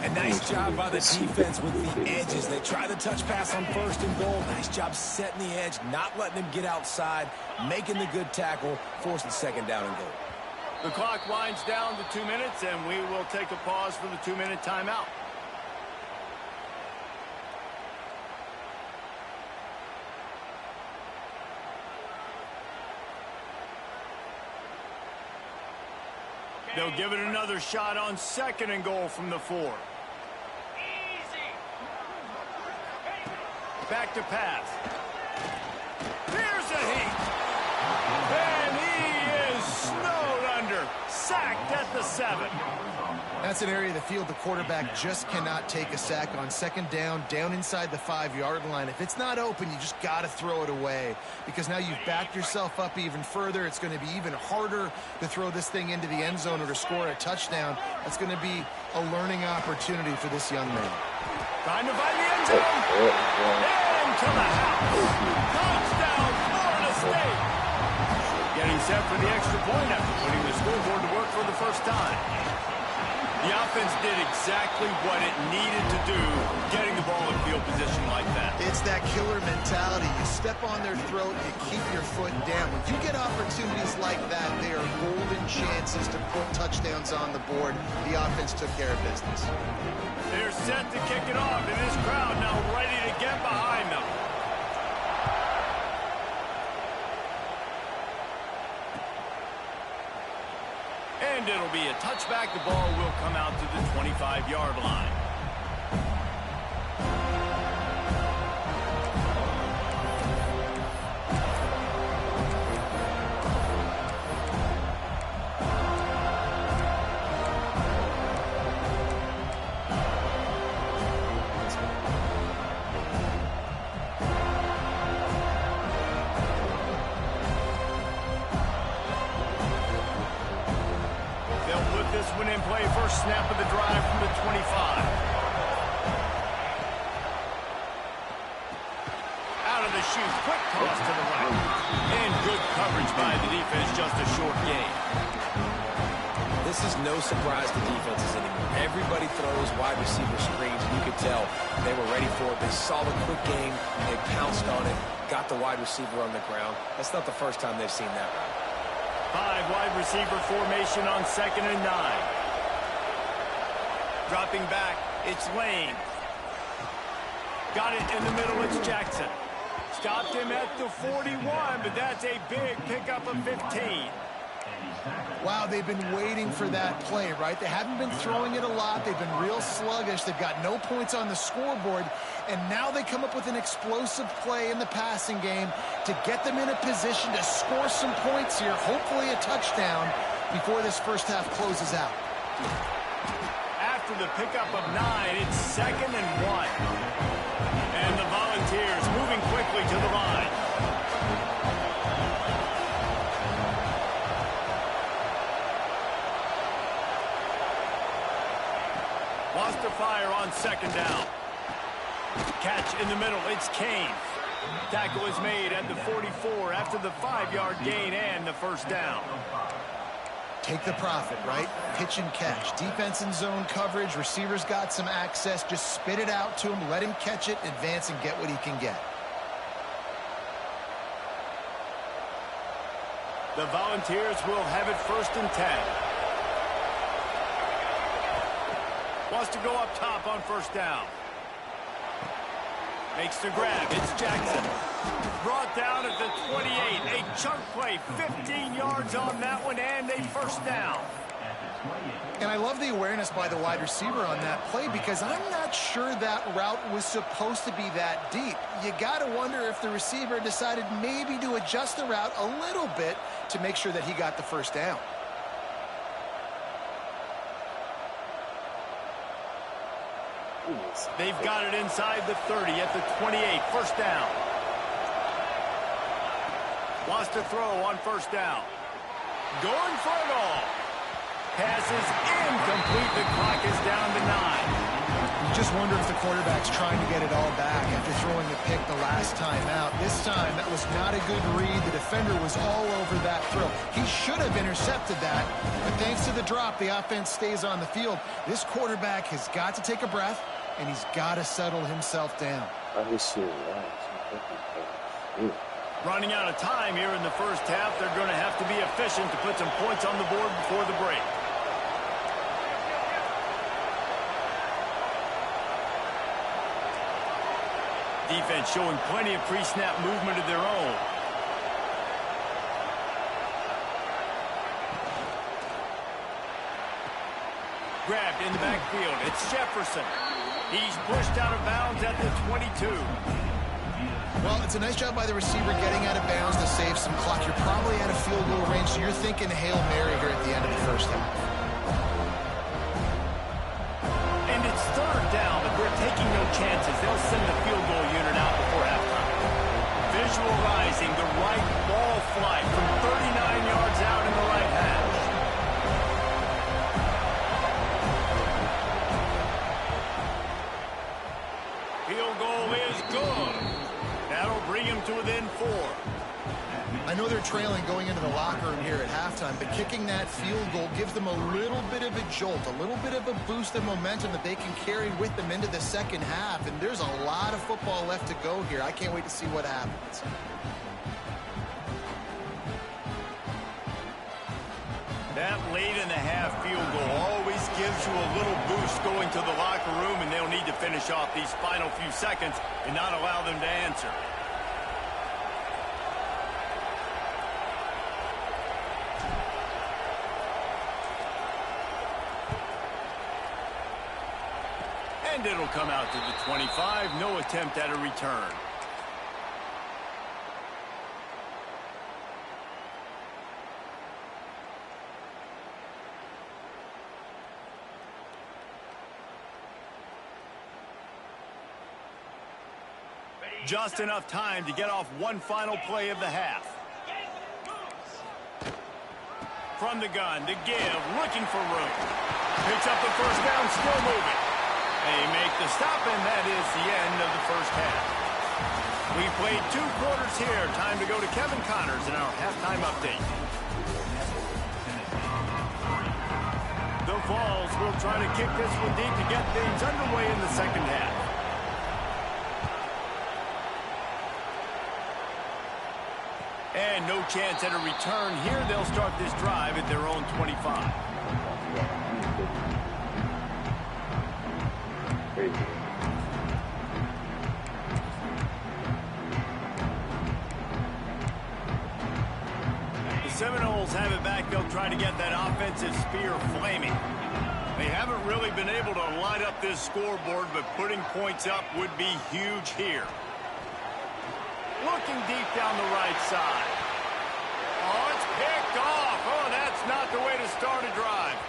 A nice job by the defense with the edges. They try the touch pass on 1st and goal. Nice job setting the edge, not letting him get outside, making the good tackle, forcing 2nd down and goal. The clock winds down to 2 minutes, and we will take a pause for the 2-minute timeout. They'll give it another shot on 2nd and goal from the 4. Back to pass. Here's a heat. And he is snowed under. Sacked at the 7. That's an area of the field the quarterback just cannot take a sack on. 2nd down inside the 5-yard line. If it's not open, you just got to throw it away because now you've backed yourself up even further. It's going to be even harder to throw this thing into the end zone or to score a touchdown. That's going to be a learning opportunity for this young man. Trying to find the end zone. Into the house. Touchdown, Florida State. Getting set for the extra point after putting the scoreboard to work for the first time. The offense did exactly what it needed to do, getting the ball in field position like that. It's that killer mentality. You step on their throat, you keep your foot down. When you get opportunities like that, they are golden chances to put touchdowns on the board. The offense took care of business. They're set to kick it off, and this crowd now ready to get behind them. And it'll be a touchback. The ball will come out to the 25-yard line. This one in play, first snap of the drive from the 25. Out of the chute, quick toss to the right. And good coverage by the defense, just a short gain. This is no surprise to defenses anymore. Everybody throws wide receiver screens, and you could tell they were ready for it. They saw the quick game, they pounced on it, got the wide receiver on the ground. That's not the first time they've seen that route. 5 wide receiver formation on 2nd and 9. Dropping back, it's Lane. Got it in the middle, it's Jackson. Stopped him at the 41, but that's a big pickup of 15. Wow, they've been waiting for that play, right? They haven't been throwing it a lot. They've been real sluggish. They've got no points on the scoreboard. And now they come up with an explosive play in the passing game to get them in a position to score some points here, hopefully a touchdown, before this first half closes out. After the pickup of 9, it's 2nd and 1. And the Volunteers moving quickly to the line. Wants to fire on 2nd down. Catch in the middle, it's Kane. Tackle is made at the 44 after the 5-yard gain and the first down. Take the profit, right? Pitch and catch. Defense in zone coverage. Receivers got some access. Just spit it out to him. Let him catch it, advance, and get what he can get. The Volunteers will have it 1st and 10. Wants to go up top on 1st down. Makes the grab. It's Jackson. Brought down at the 28. A chunk play. 15 yards on that one and a 1st down. And I love the awareness by the wide receiver on that play because I'm not sure that route was supposed to be that deep. You got to wonder if the receiver decided maybe to adjust the route a little bit to make sure that he got the 1st down. They've got it inside the 30 at the 28. First down. Wants to throw on first down. Going for it all. Pass is incomplete. The clock is down to 9. You just wonder if the quarterback's trying to get it all back after throwing a pick the last time out. This time, that was not a good read. The defender was all over that throw. He should have intercepted that, but thanks to the drop, the offense stays on the field. This quarterback has got to take a breath, and he's got to settle himself down. Running out of time here in the first half. They're going to have to be efficient to put some points on the board before the break. Defense showing plenty of pre-snap movement of their own. Grabbed in the backfield. It's Jefferson. He's pushed out of bounds at the 22. Well, it's a nice job by the receiver getting out of bounds to save some clock. You're probably out of field goal range, so you're thinking Hail Mary here at the end of the first half. And it's third down, but they're taking no chances. They'll send the field goal unit out before halftime. Visualizing the right ball flight from 39 yards out in the right hash. Field goal is good. That'll bring him to within 4. I know they're trailing going into the locker room here at halftime, but kicking that field goal gives them a little bit of a jolt, a little bit of a boost of momentum that they can carry with them into the second half. And there's a lot of football left to go here. I can't wait to see what happens. That late in the half field goal always gives you a little boost going to the locker room, and they'll need to finish off these final few seconds and not allow them to answer. And it'll come out to the 25. No attempt at a return. Just enough time to get off one final play of the half. From the gun to give, looking for room. Picks up the first down, still moving. They make the stop, and that is the end of the first half. We played 2 quarters here. Time to go to Kevin Connors in our halftime update. The Vols will try to kick this one deep to get things underway in the second half. And no chance at a return here. They'll start this drive at their own 25. The Seminoles have it back. They'll try to get that offensive spear flaming. They haven't really been able to light up this scoreboard, but putting points up would be huge here. Looking deep down the right side. Oh, it's picked off. Oh, that's not the way to start a drive.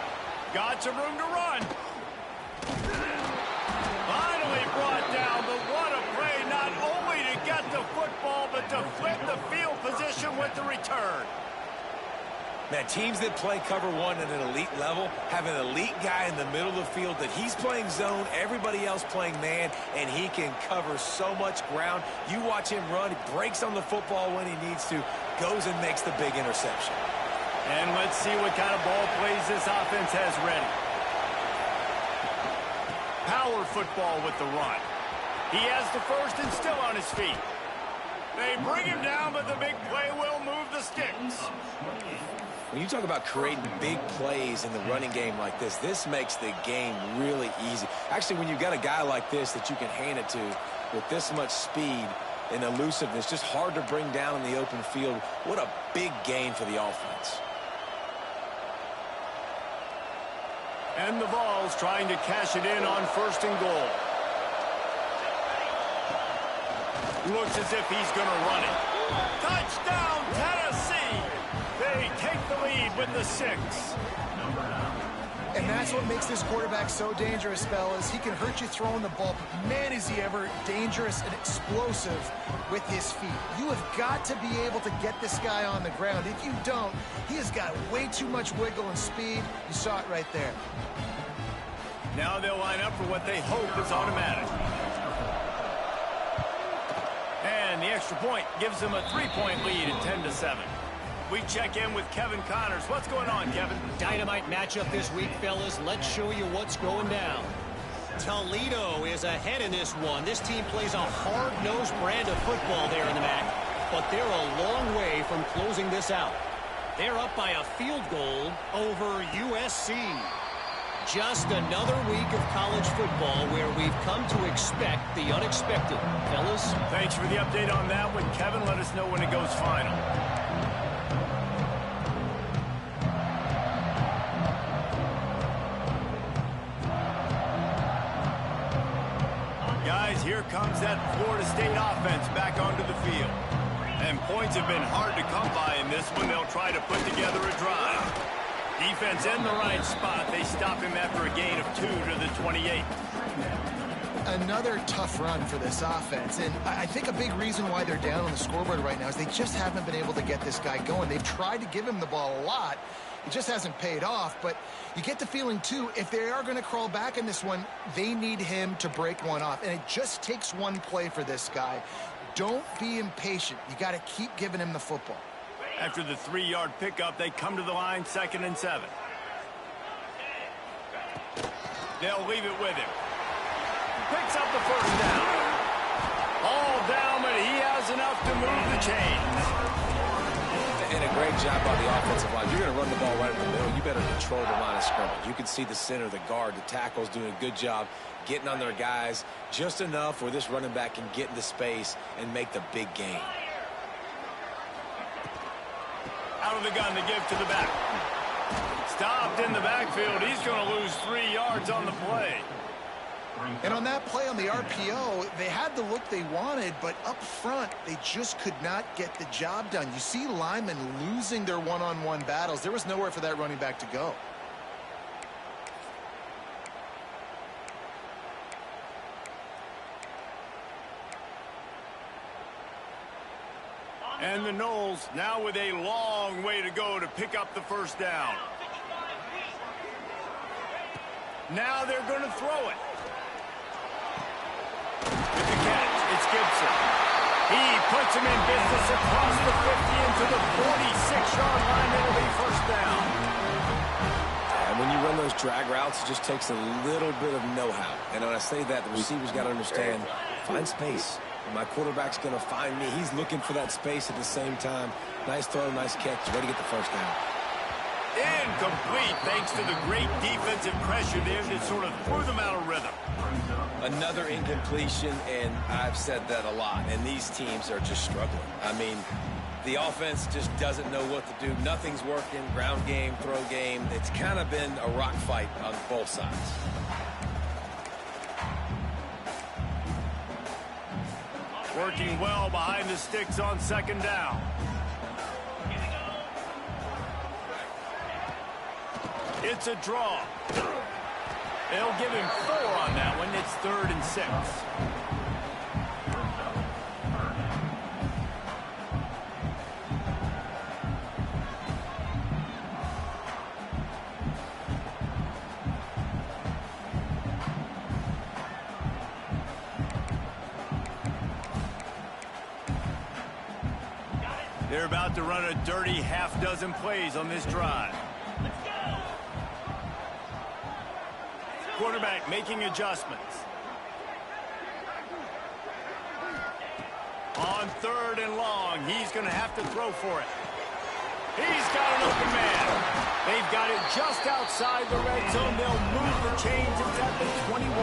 Got some room to run. Finally brought down, but what a play, not only to get the football, but to flip the field position with the return. Man, teams that play cover one at an elite level have an elite guy in the middle of the field that he's playing zone, everybody else playing man, and he can cover so much ground. You watch him run, he breaks on the football when he needs to, goes and makes the big interception. And let's see what kind of ball plays this offense has ready. Power football with the run. He has the first and still on his feet. They bring him down, but the big play will move the sticks. When you talk about creating big plays in the running game like this, this makes the game really easy. Actually, when you've got a guy like this that you can hand it to with this much speed and elusiveness, just hard to bring down in the open field, what a big gain for the offense. And the Vols trying to cash it in on first and goal. Looks as if he's going to run it. Touchdown, Tennessee! They take the lead with the 6. And that's what makes this quarterback so dangerous, fellas. He can hurt you throwing the ball, but man, is he ever dangerous and explosive with his feet. You have got to be able to get this guy on the ground. If you don't, he has got way too much wiggle and speed. You saw it right there. Now they'll line up for what they hope is automatic. And the extra point gives them a 3-point lead at 10-7. We check in with Kevin Connors. What's going on, Kevin? Dynamite matchup this week, fellas. Let's show you what's going down. Toledo is ahead in this one. This team plays a hard-nosed brand of football there in the MAC, but they're a long way from closing this out. They're up by a field goal over USC. Just another week of college football where we've come to expect the unexpected. Fellas? Thanks for the update on that one, Kevin. Let us know when it goes final. Guys, here comes that Florida State offense back onto the field. And points have been hard to come by in this one. They'll try to put together a drive. Defense in the right spot. They stop him after a gain of 2 to the 28. Another tough run for this offense, and I think a big reason why they're down on the scoreboard right now is they just haven't been able to get this guy going. They've tried to give him the ball a lot. It just hasn't paid off, but you get the feeling, too, if they are going to crawl back in this one, they need him to break one off, and it just takes one play for this guy. Don't be impatient. You got to keep giving him the football. After the 3-yard pickup, they come to the line 2nd and 7. They'll leave it with him. Picks up the first down. All down, but he has enough to move the chains. And a great job by the offensive line. You're going to run the ball right in the middle. You better control the line of scrimmage. You can see the center, the guard, the tackles doing a good job getting on their guys just enough where this running back can get into space and make the big gain. Out of the gun to give to the back. Stopped in the backfield. He's going to lose 3 yards on the play. And on that play on the RPO, they had the look they wanted, but up front, they just could not get the job done. You see linemen losing their one-on-one battles. There was nowhere for that running back to go. And the Noles now with a long way to go to pick up the first down. Now they're going to throw it. With the catch, it's Gibson. He puts him in business across the 50 into the 46-yard line. It'll be first down. And when you run those drag routes, it just takes a little bit of know-how. And when I say that, the receiver's got to understand, find space. My quarterback's going to find me. He's looking for that space at the same time. Nice throw, nice catch. Ready to get the first down. Incomplete thanks to the great defensive pressure there that sort of threw them out of rhythm. Another incompletion, and I've said that a lot, and these teams are just struggling. I mean, the offense just doesn't know what to do. Nothing's working. Ground game, throw game. It's kind of been a rock fight on both sides. Working well behind the sticks on second down. It's a draw. They'll give him 4 on that one. It's 3rd and 6. They're about to run a dirty half-dozen plays on this drive. Quarterback making adjustments. On 3rd and long, he's going to have to throw for it. He's got an open man. They've got it just outside the red zone. They'll move the chains. It's at the 21.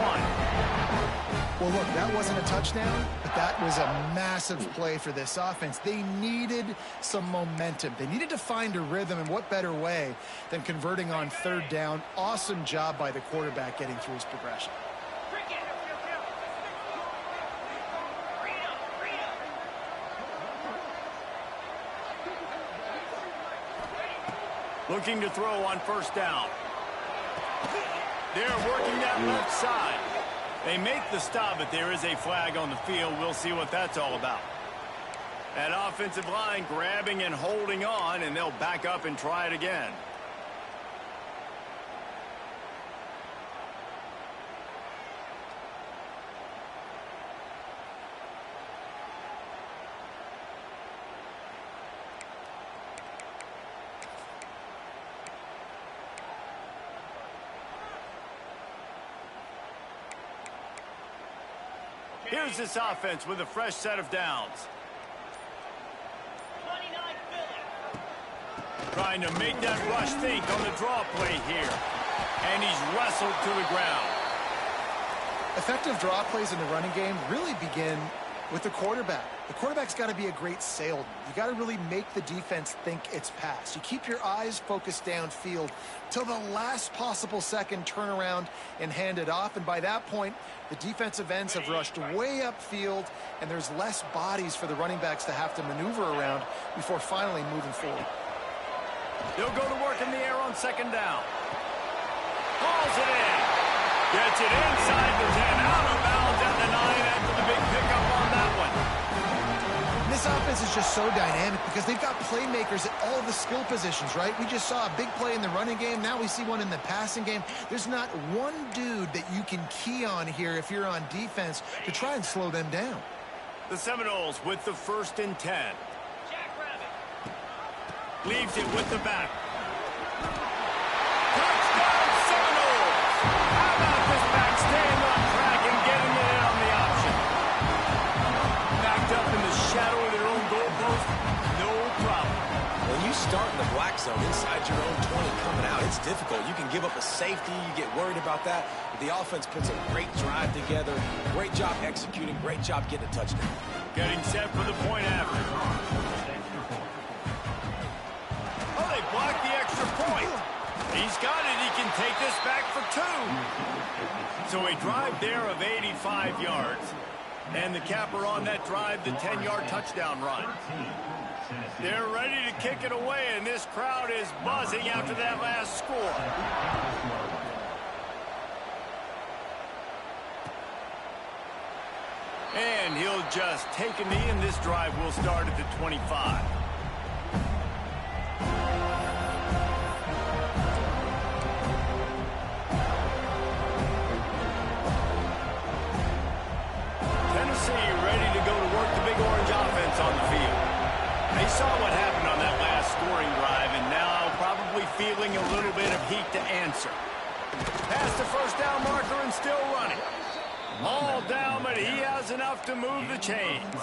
Well, look, that wasn't a touchdown, but that was a massive play for this offense. They needed some momentum. They needed to find a rhythm, and what better way than converting on 3rd down. Awesome job by the quarterback getting through his progression. Looking to throw on 1st down. They're working that left side. They make the stop, but there is a flag on the field. We'll see what that's all about. That offensive line grabbing and holding on, and they'll back up and try it again. Here's this offense with a fresh set of downs. Trying to make that rush think on the draw play here. And he's wrestled to the ground. Effective draw plays in the running game really begin with the quarterback. The quarterback's got to be a great salesman. You got to really make the defense think it's pass. You keep your eyes focused downfield till the last possible second, turn around and hand it off. And by that point, the defensive ends have rushed way upfield, and there's less bodies for the running backs to have to maneuver around before finally moving forward. They'll go to work in the air on second down. Hauls it in. Gets it inside the 10. Out of bounds at the 9 after the big pickup on that one. This offense is just so dynamic because they've got playmakers at all the skill positions, right? We just saw a big play in the running game. Now we see one in the passing game. There's not one dude that you can key on here if you're on defense to try and slow them down. The Seminoles with the 1st and 10. Leaves it with the back. Touchdown, Seminoles! How about this back staying on track and getting it in on the option? Backed up in the shadow of their own goalpost, no problem. When you start in the black zone inside your own 20 coming out, it's difficult. You can give up a safety. You get worried about that. But the offense puts a great drive together. Great job executing. Great job getting a touchdown. Getting set for the point after. Oh, they blocked the extra point. He's got it. He can take this back for 2. So a drive there of 85 yards. And the capper on that drive, the 10-yard touchdown run. They're ready to kick it away, and this crowd is buzzing after that last score. And he'll just take a knee, and this drive will start at the 25. Ready to go to work the big orange offense on the field. They saw what happened on that last scoring drive, and now probably feeling a little bit of heat to answer. Past the first down marker and still running. All down, but he has enough to move the chains.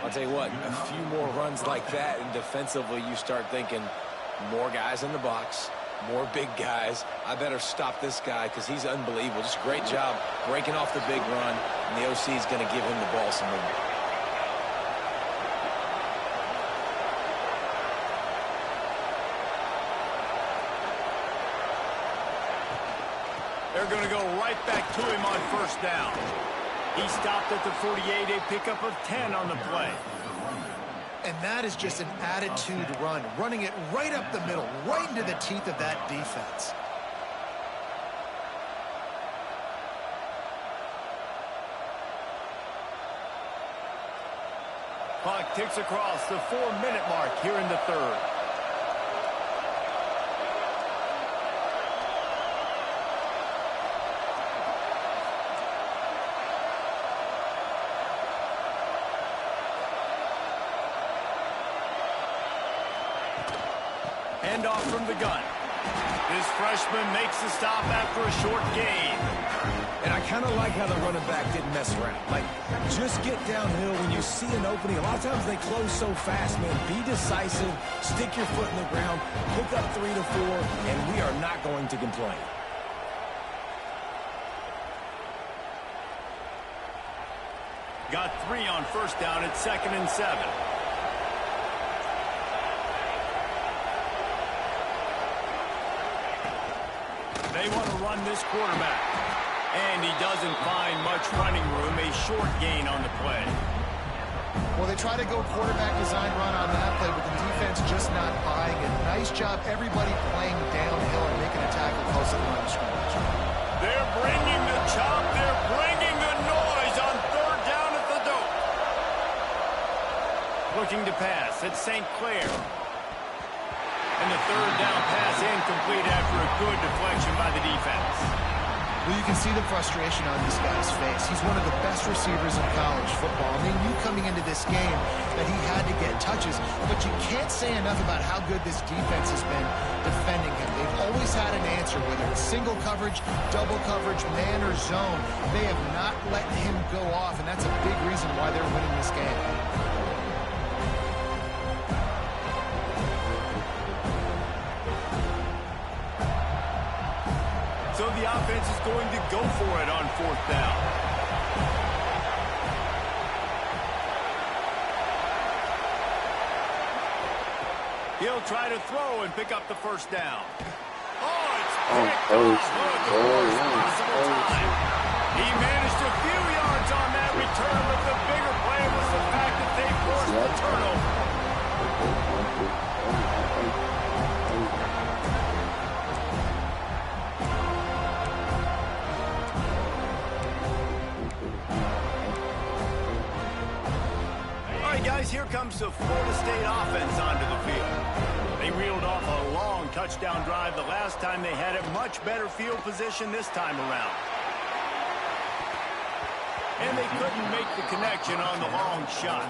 I'll tell you what, a few more runs like that, and defensively you start thinking more guys in the box. More big guys. I better stop this guy because he's unbelievable. Just a great job breaking off the big run, and the OC is going to give him the ball some movement. They're going to go right back to him on first down. He stopped at the 48, a pickup of 10 on the play. And that is just an attitude run, running it right up the middle, right into the teeth of that defense. Clock ticks across the 4-minute mark here in the 3rd. Handoff from the gun. This freshman makes the stop after a short gain. And I kind of like how the running back didn't mess around. Like, just get downhill when you see an opening. A lot of times they close so fast, man. Be decisive, stick your foot in the ground, pick up 3 to 4, and we are not going to complain. Got 3 on first down at 2nd and 7. They want to run this quarterback. And he doesn't find much running room. A short gain on the play. Well, they try to go quarterback design run on that play, but the defense just not buying it. Nice job, everybody playing downhill and making a tackle close to the line of scrimmage. They're bringing the chop. They're bringing the noise on third down at the dope. Looking to pass. It's St. Clair. And the third down pass incomplete after a good deflection by the defense. Well, you can see the frustration on this guy's face. He's one of the best receivers in college football. They knew coming into this game that he had to get touches, but you can't say enough about how good this defense has been defending him. They've always had an answer, whether it's single coverage, double coverage, man or zone. They have not let him go off, and that's a big reason why they're winning this game. So the offense is going to go for it on fourth down. He'll try to throw and pick up the first down. Oh, it's picked off. What a worst possible time. He managed a few yards on that return, but the bigger play was the fact that they forced the turnover. Guys, here comes the Florida State offense onto the field. They reeled off a long touchdown drive the last time they had it. Much better field position this time around. And they couldn't make the connection on the long shot.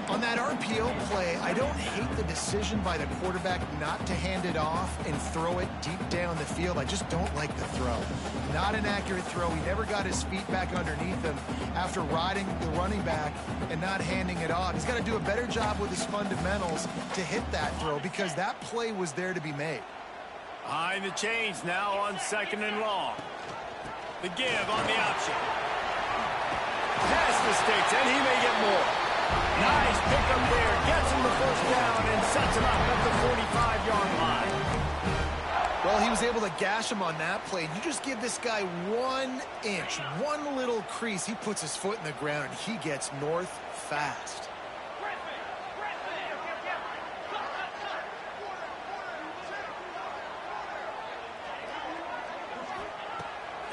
On that RPO play, I don't hate the decision by the quarterback not to hand it off and throw it deep down the field. I just don't like the throw. Not an accurate throw. He never got his feet back underneath him after riding the running back and not handing it off. He's got to do a better job with his fundamentals to hit that throw because that play was there to be made. Behind the chains now on second and long. The give on the option. Pass mistakes, and he may get more. Nice pickup there. Gets him the first down and sets him up at the 45-yard line. Well, he was able to gash him on that play. You just give this guy 1 inch, one little crease. He puts his foot in the ground, and he gets north fast.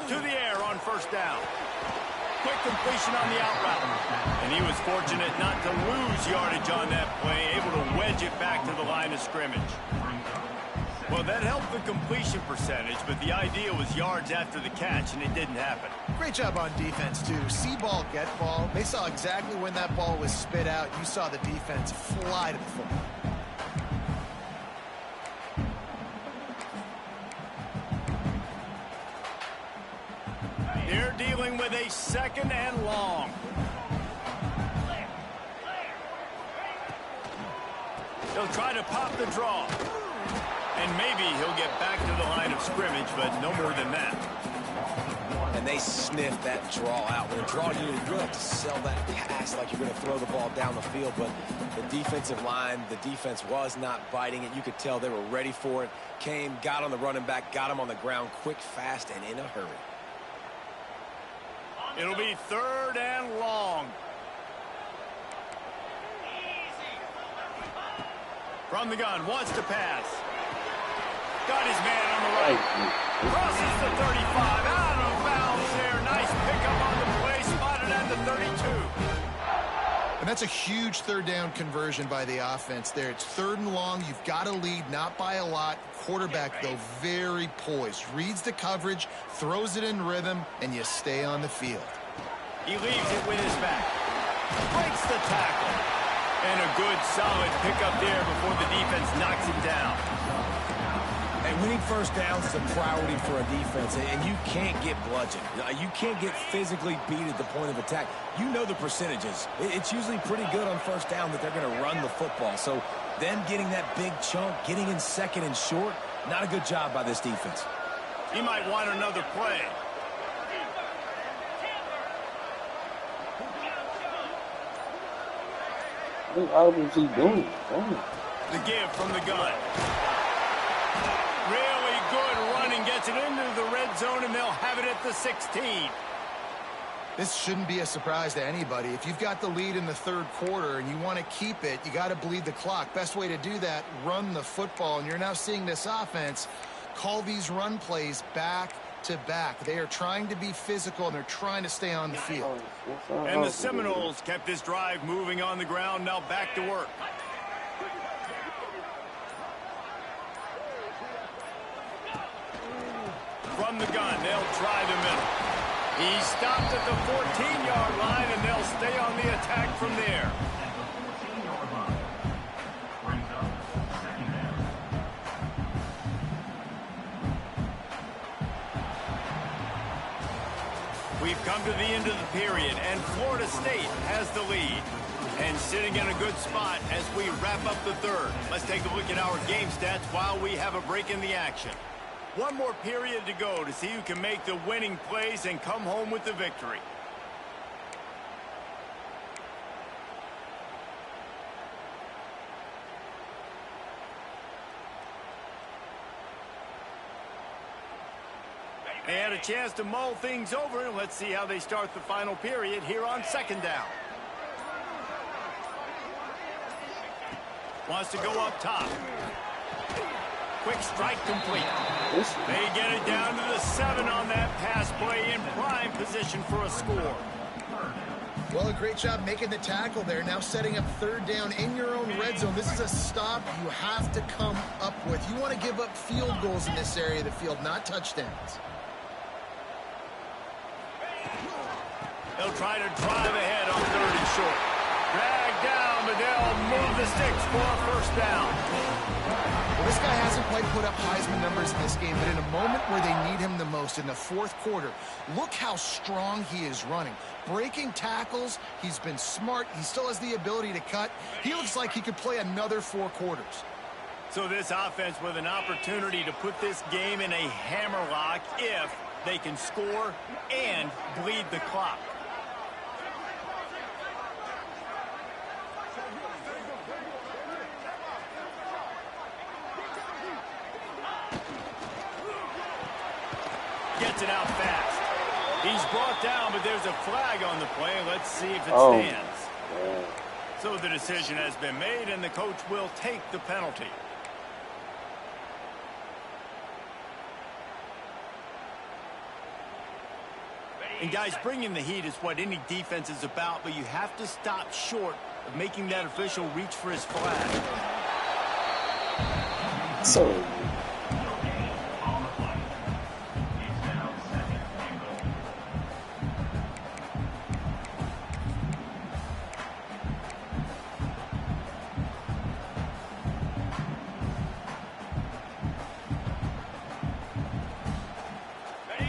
To the air on first down. Quick completion on the out route. And he was fortunate not to lose yardage on that play, able to wedge it back to the line of scrimmage. Well, that helped the completion percentage, but the idea was yards after the catch, and it didn't happen. Great job on defense, too. See ball, get ball. They saw exactly when that ball was spit out. You saw the defense fly to the football. They're dealing with a second and long. They'll try to pop the draw. And maybe he'll get back to the line of scrimmage, but no more than that. And they sniffed that draw out. With a draw unit, you really have to sell that pass like you're going to throw the ball down the field. But the defensive line, the defense was not biting it. You could tell they were ready for it. Came, got on the running back, got him on the ground quick, fast, and in a hurry. It'll be third and long. From the gun, wants to pass. Got his man on the right. Crosses the 35, out of bounds there. Nice pickup on the play, spotted at the 32. And that's a huge third down conversion by the offense there. It's third and long. You've got to lead, not by a lot. Quarterback, though, very poised. Reads the coverage, throws it in rhythm, and you stay on the field. He leaves it with his back. Breaks the tackle. And a good, solid pickup there before the defense knocks him down. And winning first downs is a priority for a defense, and you can't get bludgeoned. You can't get physically beat at the point of attack. You know the percentages. It's usually pretty good on first down that they're going to run the football. So them getting that big chunk, getting in second and short, not a good job by this defense. He might want another play. What is he doing? The give from the gun. Really good running, gets it into the red zone, and they'll have it at the 16. This shouldn't be a surprise to anybody. If you've got the lead in the third quarter and you want to keep it, you got to bleed the clock. Best way to do that, run the football. And you're now seeing this offense call these run plays back to back. They are trying to be physical, and they're trying to stay on the field. And the Seminoles kept this drive moving on the ground. Now back to work. From the gun, they'll try the middle. He stopped at the 14-yard line, and they'll stay on the attack from there. We've come to the end of the period, and Florida State has the lead. And sitting in a good spot as we wrap up the third. Let's take a look at our game stats while we have a break in the action. One more period to go to see who can make the winning plays and come home with the victory. They had a chance to mull things over. Let's see how they start the final period here on second down. Wants to go up top. Quick strike complete. They get it down to the 7 on that pass play, in prime position for a score. Well, a great job making the tackle there. Now setting up third down in your own red zone. This is a stop you have to come up with. You want to give up field goals in this area of the field, not touchdowns. They'll try to drive ahead on 3rd and short. Drag down, but they'll move the sticks for a first down. Well, this guy hasn't quite put up Heisman numbers in this game, but in a moment where they need him the most, in the fourth quarter, look how strong he is running. Breaking tackles, he's been smart. He still has the ability to cut. He looks like he could play another 4 quarters. So this offense with an opportunity to put this game in a hammerlock if they can score and bleed the clock. Gets it out fast. He's brought down, but there's a flag on the play. Let's see if it stands. So the decision has been made, and the coach will take the penalty. And guys, bringing the heat is what any defense is about, but you have to stop short of making that official reach for his flag. So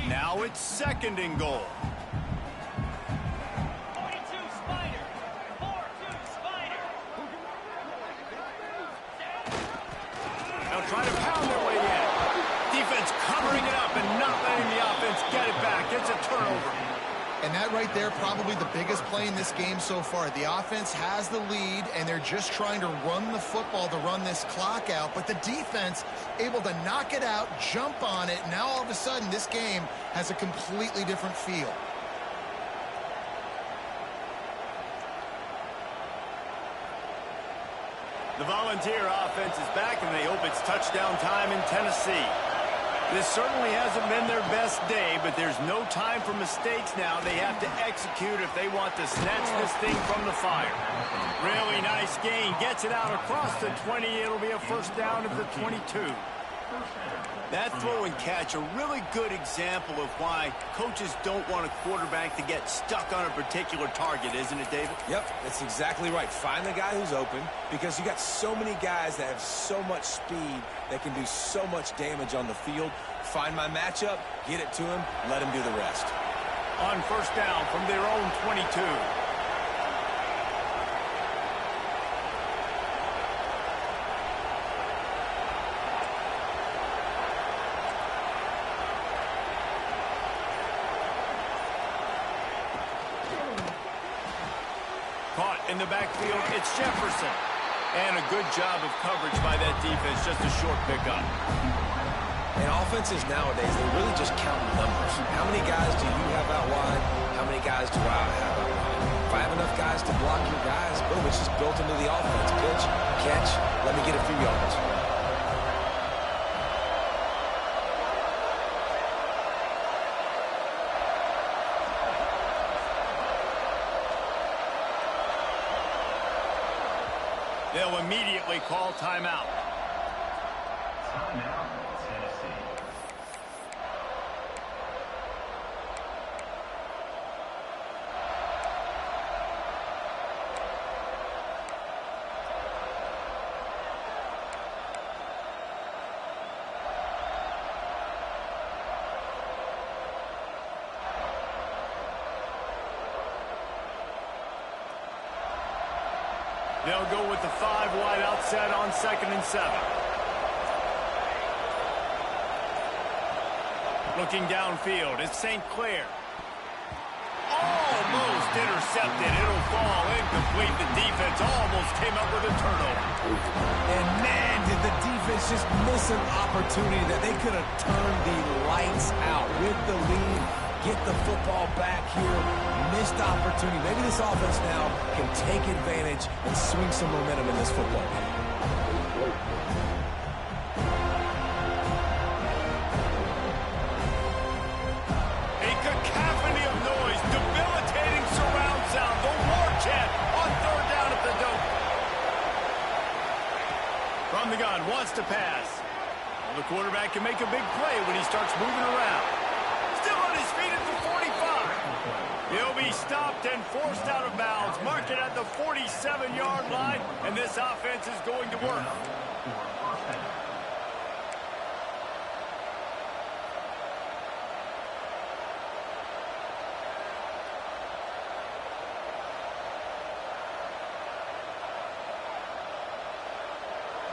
now it's 2nd and goal. They'll try to pound their way in. Defense covering it up and not letting the offense get it back. It's a turnover. And that right there, probably the biggest play in this game so far. The offense has the lead, and they're just trying to run the football to run this clock out. But the defense able to knock it out, jump on it. Now all of a sudden, this game has a completely different feel. The Volunteer offense is back, and they hope it's touchdown time in Tennessee. This certainly hasn't been their best day, but there's no time for mistakes now. They have to execute if they want to snatch this thing from the fire. Really nice gain. Gets it out across the 20. It'll be a first down at the 22. That throw and catch, a really good example of why coaches don't want a quarterback to get stuck on a particular target, isn't it, David? Yep, that's exactly right. Find the guy who's open, because you got so many guys that have so much speed that can do so much damage on the field. Find my matchup, get it to him, let him do the rest. On first down from their own 22. Caught in the backfield, it's Jefferson. And a good job of coverage by that defense, just a short pickup. And offenses nowadays, they really just count numbers. How many guys do you have out wide? How many guys do I have out wide? If I have enough guys to block your guys, boom, it's just built into the offense. Pitch, catch, let me get a few yards. 2 They'll immediately call timeout. Timeout, Tennessee. They'll go with the 5 wide outset on 2nd and 7. Looking downfield, it's St. Clair. Almost intercepted. It'll fall incomplete. The defense almost came up with a turnover. And man, did the defense just miss an opportunity that they could have turned the lights out with the lead. Get the football back here. Missed opportunity. Maybe this offense now can take advantage and swing some momentum in this football game. A cacophony of noise, debilitating surround sound. The war chant on 3rd down at the dope. From the gun, wants to pass. Well, the quarterback can make a big play when he starts moving around. Still on his feet at the 45. He'll be stopped and forced out of bounds. Mark it at the 47-yard line, and this offense is going to work.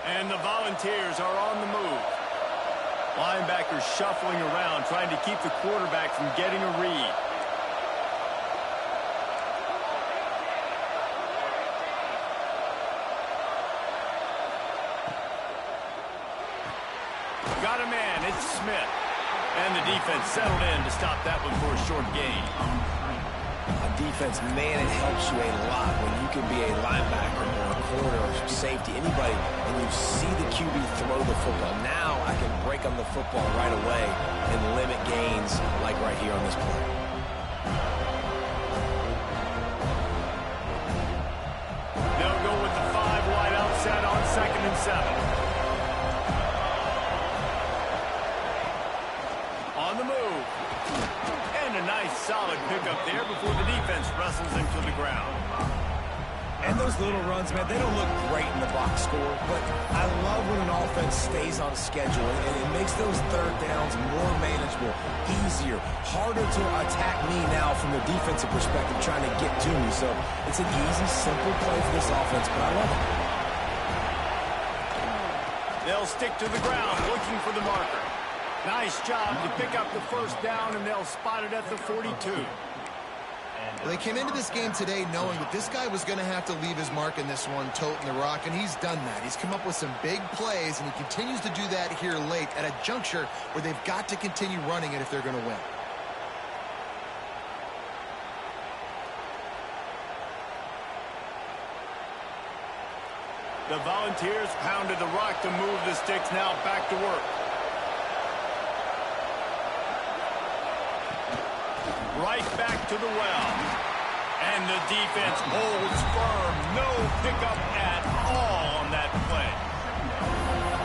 And the Volunteers are on the move. Linebackers shuffling around, trying to keep the quarterback from getting a read. Got a man, it's Smith. And the defense settled in to stop that one for a short gain. On defense, man, it helps you a lot when you can be a linebacker or a corner or safety, anybody, and you see the QB throw the football. Now I can break on the football right away and limit gains like right here on this play. They'll go with the 5 wide outset on 2nd and 7. On the move. And a nice solid pickup there before the defense wrestles him to the ground. And those little runs, man, they don't look great in the box score, but I love when an offense stays on schedule, and it makes those 3rd downs more manageable, easier, harder to attack me now from the defensive perspective trying to get to me. So it's an easy, simple play for this offense, but I love it. They'll stick to the ground looking for the marker. Nice job to pick up the 1st down, and they'll spot it at the 42. Well, they came into this game today knowing that this guy was going to have to leave his mark in this one, toting the rock, and he's done that. He's come up with some big plays, and he continues to do that here late at a juncture where they've got to continue running it if they're going to win. The Volunteers pounded the rock to move the sticks, now back to work. Right back to the well. And the defense holds firm. No pickup at all on that play.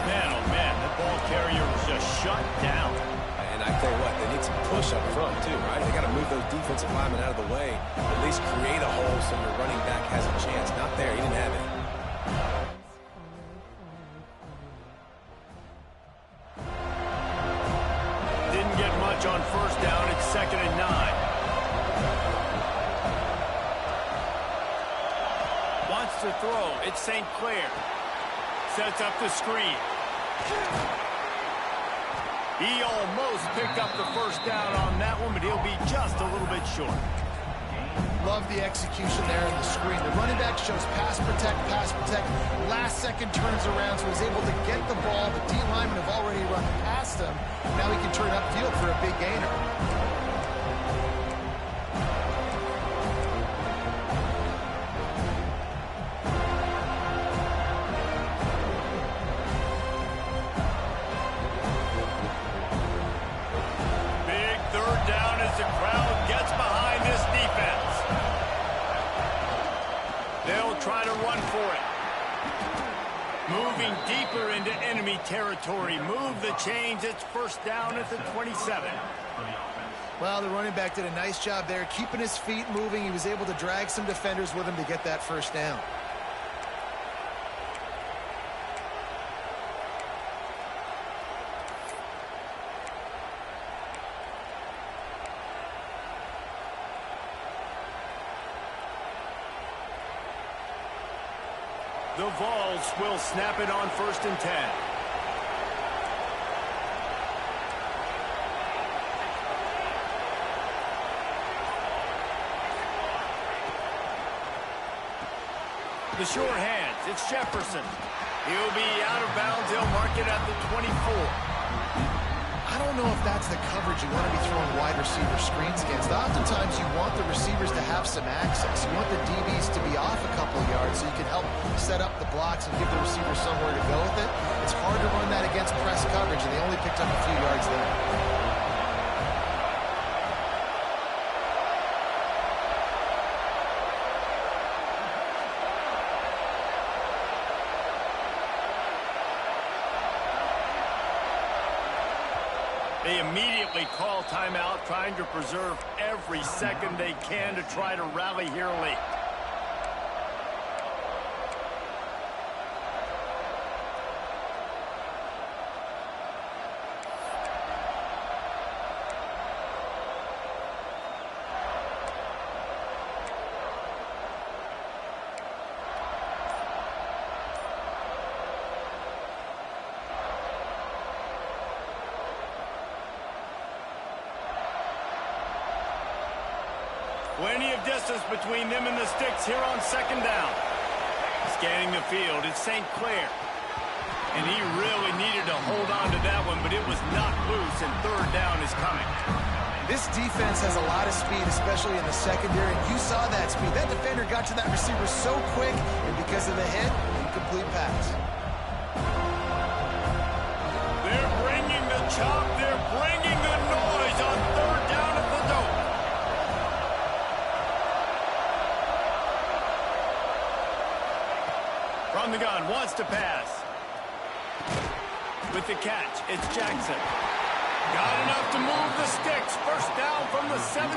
Man, oh man, the ball carrier was just shut down. And I tell you what, they need some push up front too, right? They got to move those defensive linemen out of the way, at least create a hole so your running back has a chance. Not there, he didn't have it. Didn't get much on 1st down. It's 2nd and 9. Wants to throw. It's St. Clair. Sets up the screen. He almost picked up the 1st down on that one, but he'll be just a little bit short. Love the execution there in the screen. The running back shows pass protect, pass protect. Last second turns around, so he's able to get the ball. The D linemen have already run past him. Now he can turn upfield for a big gainer. Big 3rd down as the crowd gets behind this defense. They'll try to run for it. Moving deeper into enemy territory. Move the chains. It's first down at the 27. Well, the running back did a nice job there, keeping his feet moving. He was able to drag some defenders with him to get that first down. The Vols will snap it on 1st and 10. The sure hands, it's Jefferson. He'll be out of bounds. They'll mark it at the 24. I don't know if that's the coverage you want to be throwing wide receiver screens against. Oftentimes you want the receivers to have some access. You want the DBs to be off a couple of yards so you can help set up the blocks and give the receiver somewhere to go with it. It's hard to run that against press coverage, and they only picked up a few yards there. They immediately call timeout, trying to preserve every second they can to try to rally here late. Plenty of distance between them and the sticks here on 2nd down. Scanning the field, it's St. Clair. And he really needed to hold on to that one, but it was knocked loose, and 3rd down is coming. This defense has a lot of speed, especially in the secondary. You saw that speed. That defender got to that receiver so quick, and because of the hit, incomplete pass. They're bringing the chop. They're bringing the noise on 3rd down at the dome. From the gun, wants to pass. With the catch, it's Jackson. Got enough to move the sticks. First down from the 17.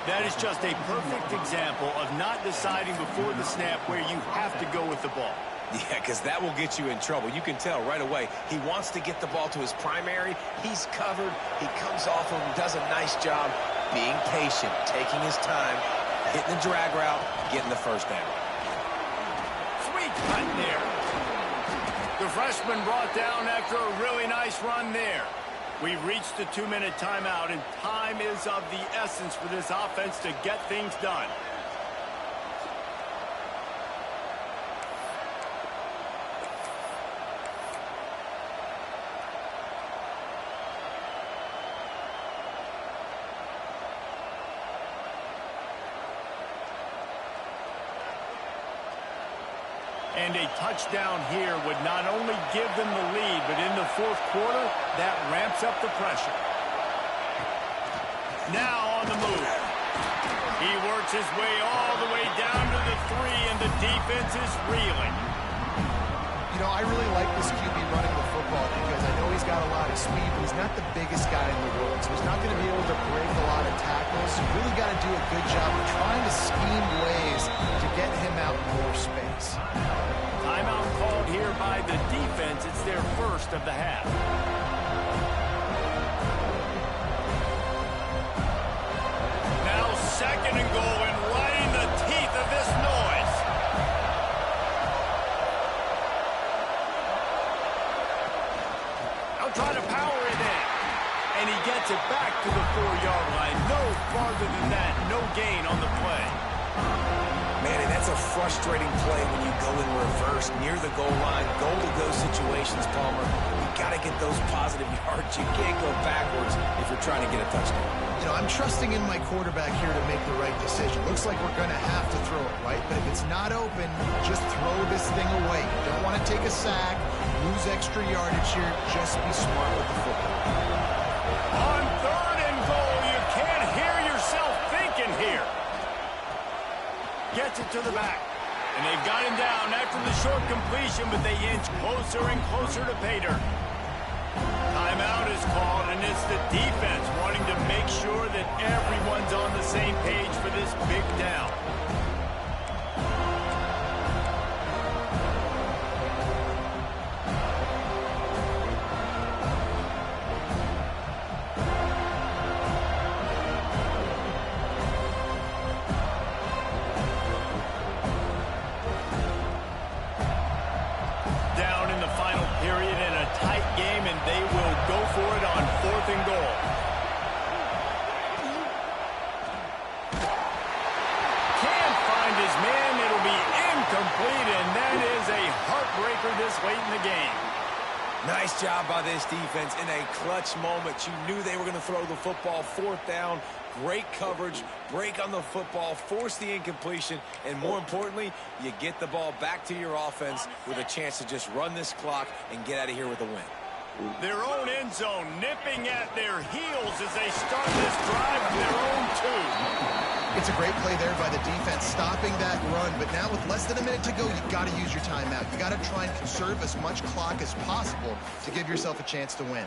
That is just a perfect example of not deciding before the snap where you have to go with the ball. Yeah, because that will get you in trouble. You can tell right away he wants to get the ball to his primary. He's covered. He comes off him, does a nice job being patient, taking his time, hitting the drag route, getting the first down. Cut there. The freshman brought down after a really nice run there. We've reached the 2-minute timeout, and time is of the essence for this offense to get things done. And a touchdown here would not only give them the lead, but in the 4th quarter, that ramps up the pressure. Now on the move. He works his way all the way down to the 3, and the defense is reeling. You know, I really like this QB running the football because I know he's got a lot of speed, but he's not the biggest guy in the world, so he's not going to be able to break a lot of tackles. You really got to do a good job of trying to scheme ways to get him out more space. Timeout called here by the defense. It's their first of the half. Now 2nd and goal, and right in the teeth of this noise. I'll try to power it in. And he gets it back to the 4-yard line. No farther than that. No gain on the play. Man, and that's a frustrating play when you go in reverse near the goal line, goal-to-go situations, Palmer. You got to get those positive yards. You can't go backwards if you're trying to get a touchdown. You know, I'm trusting in my quarterback here to make the right decision. Looks like we're going to have to throw it, right? But if it's not open, just throw this thing away. You don't want to take a sack, lose extra yardage here. Just be smart with the football. On 3rd and goal, you can't hear yourself thinking here. Gets it to the back. And they've got him down after the short completion, but they inch closer and closer to pay dirt. Timeout is called, and it's the defense wanting to make sure that everyone's on the same page for this big down. Nice job by this defense in a clutch moment. You knew they were going to throw the football. Fourth down, great coverage, break on the football, force the incompletion, and more importantly, you get the ball back to your offense with a chance to just run this clock and get out of here with a win. Their own end zone nipping at their heels as they start this drive from their own 2. It's a great play there by the defense, stopping that run. But now with less than a minute to go, you've got to use your timeout. You've got to try and conserve as much clock as possible to give yourself a chance to win.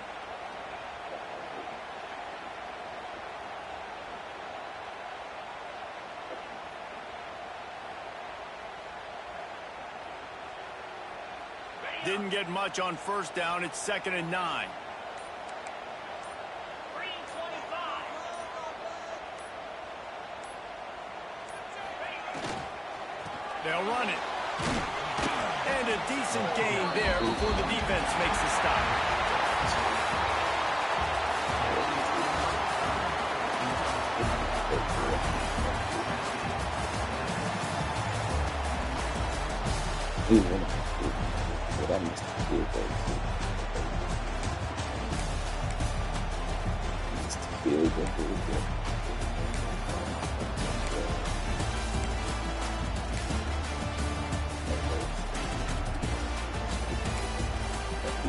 Didn't get much on first down. It's 2nd and 9. They'll run it. And a decent gain there before the defense makes the stop.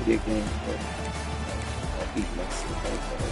Big game, but I beat myself.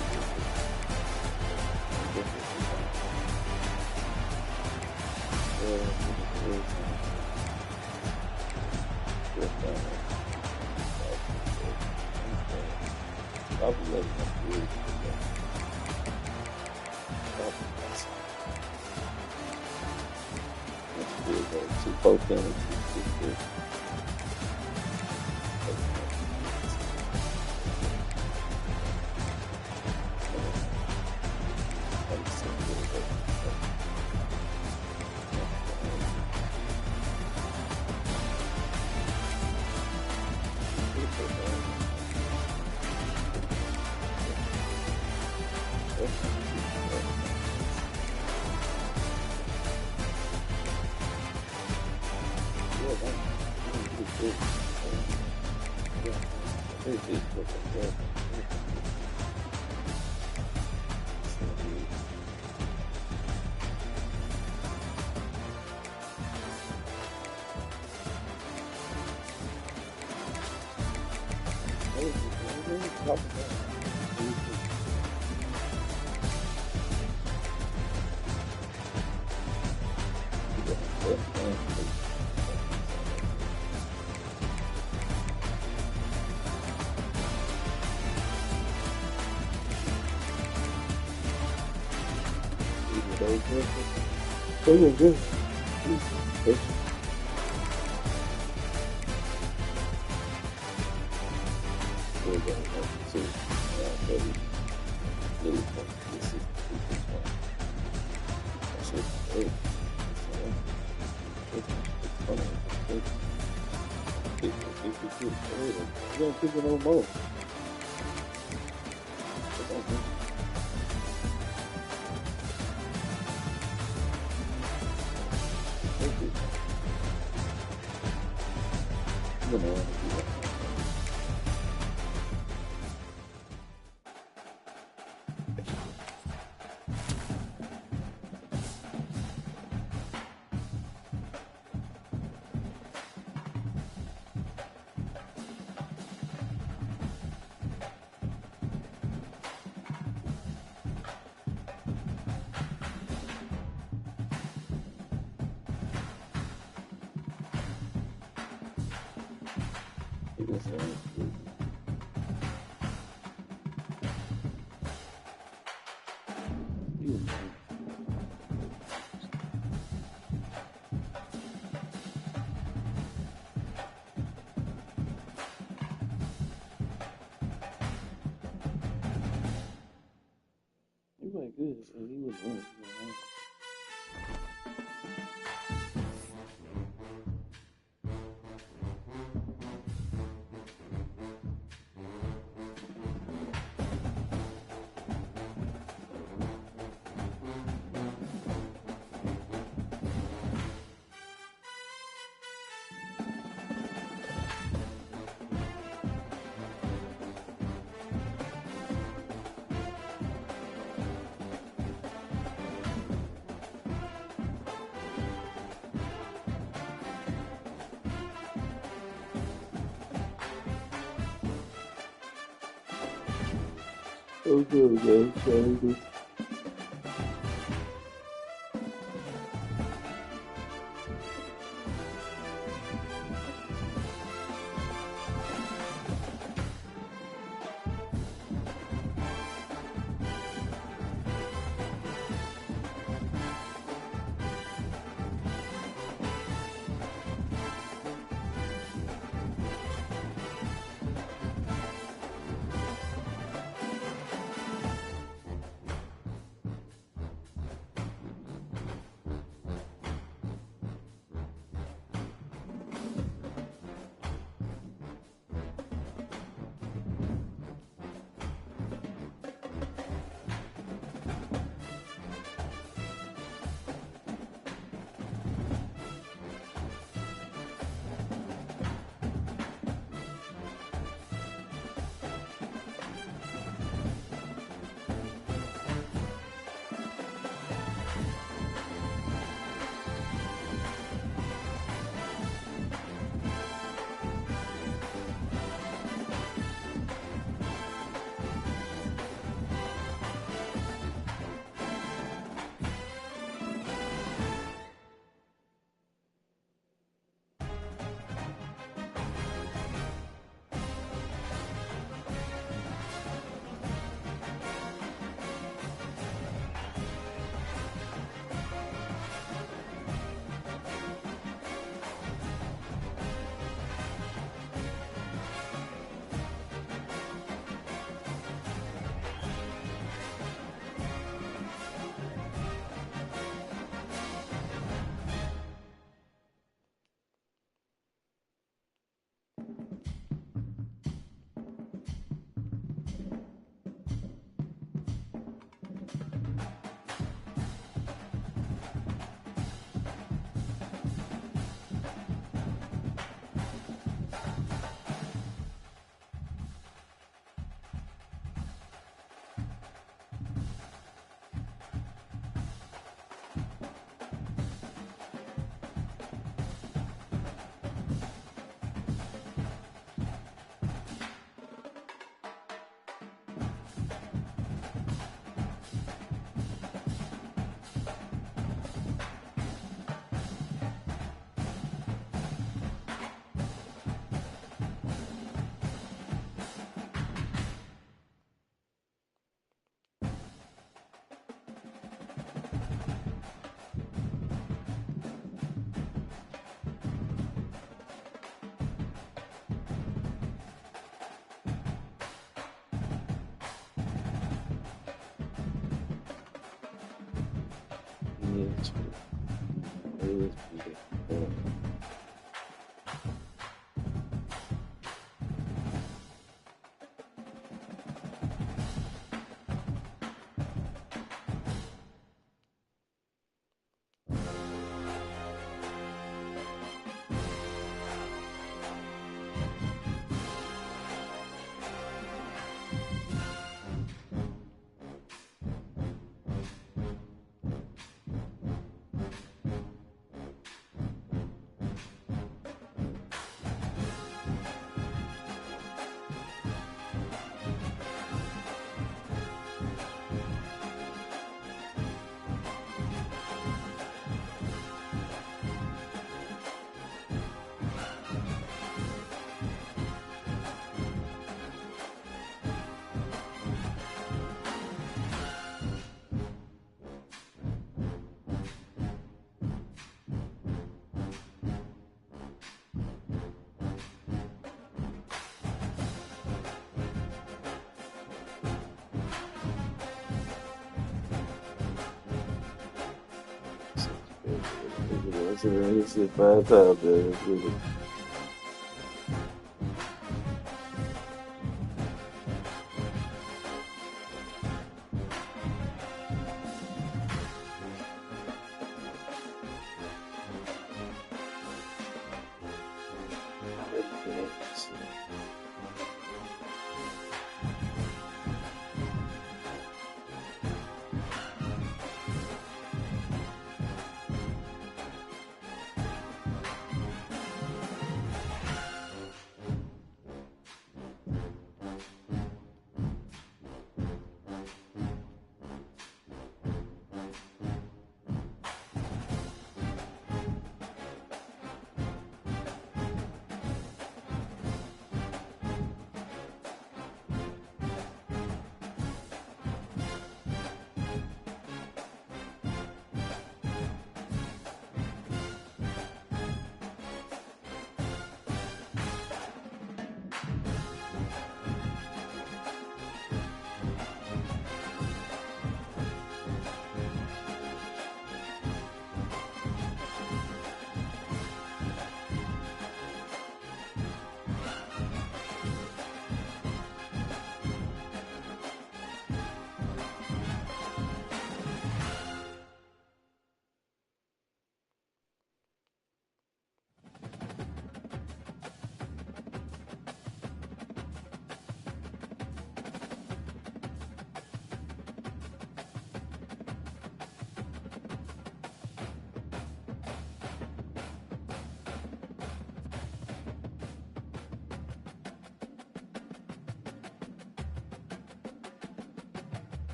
So you're good. No more. Yes, sir. He went good. He was winning. Okay, man. Sorry. Yeah, it's true. It is pretty good. This shit 5 times, man.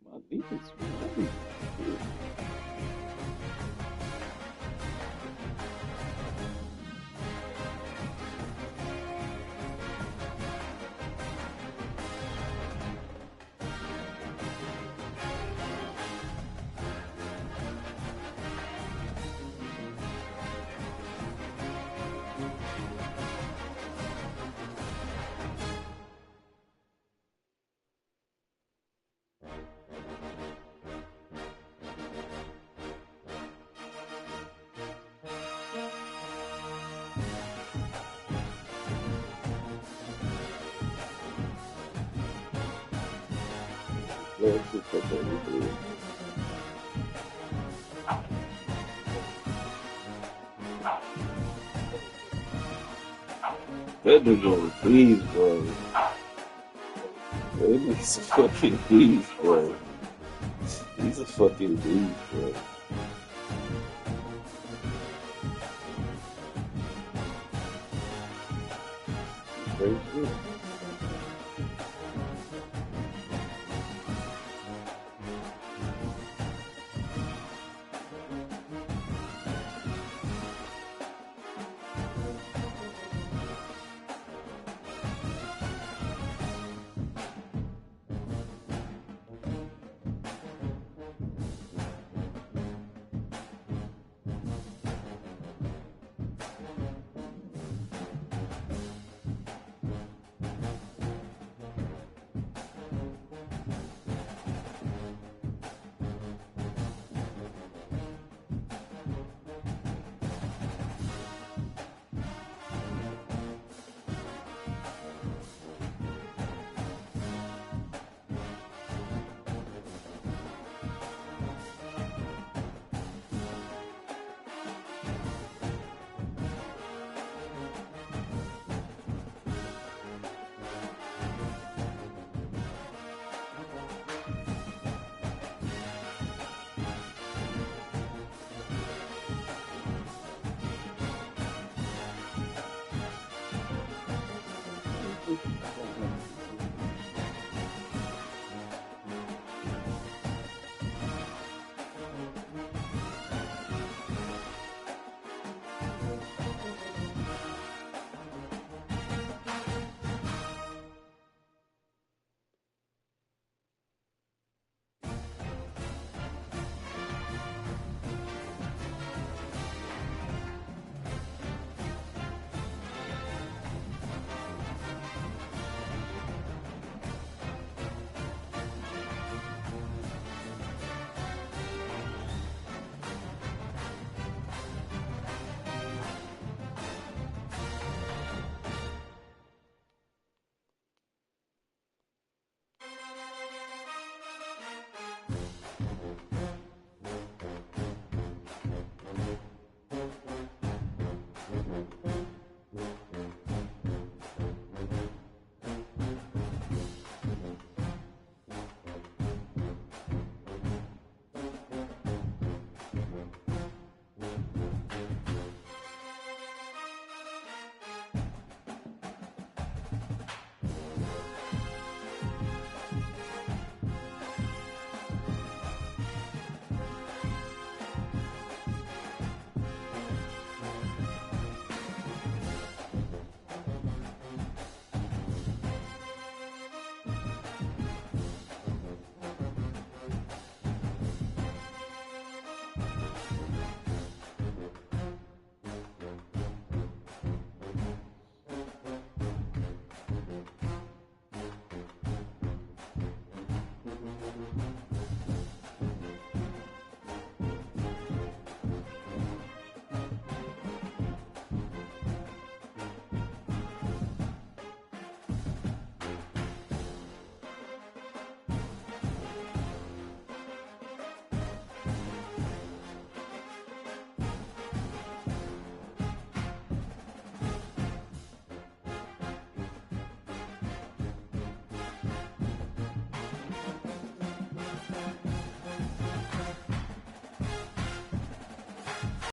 My defense, man. Let's just put that in there. That nigga on the beast, bro. That nigga's a fucking beast, bro. He's a fucking beast, bro. Great shit.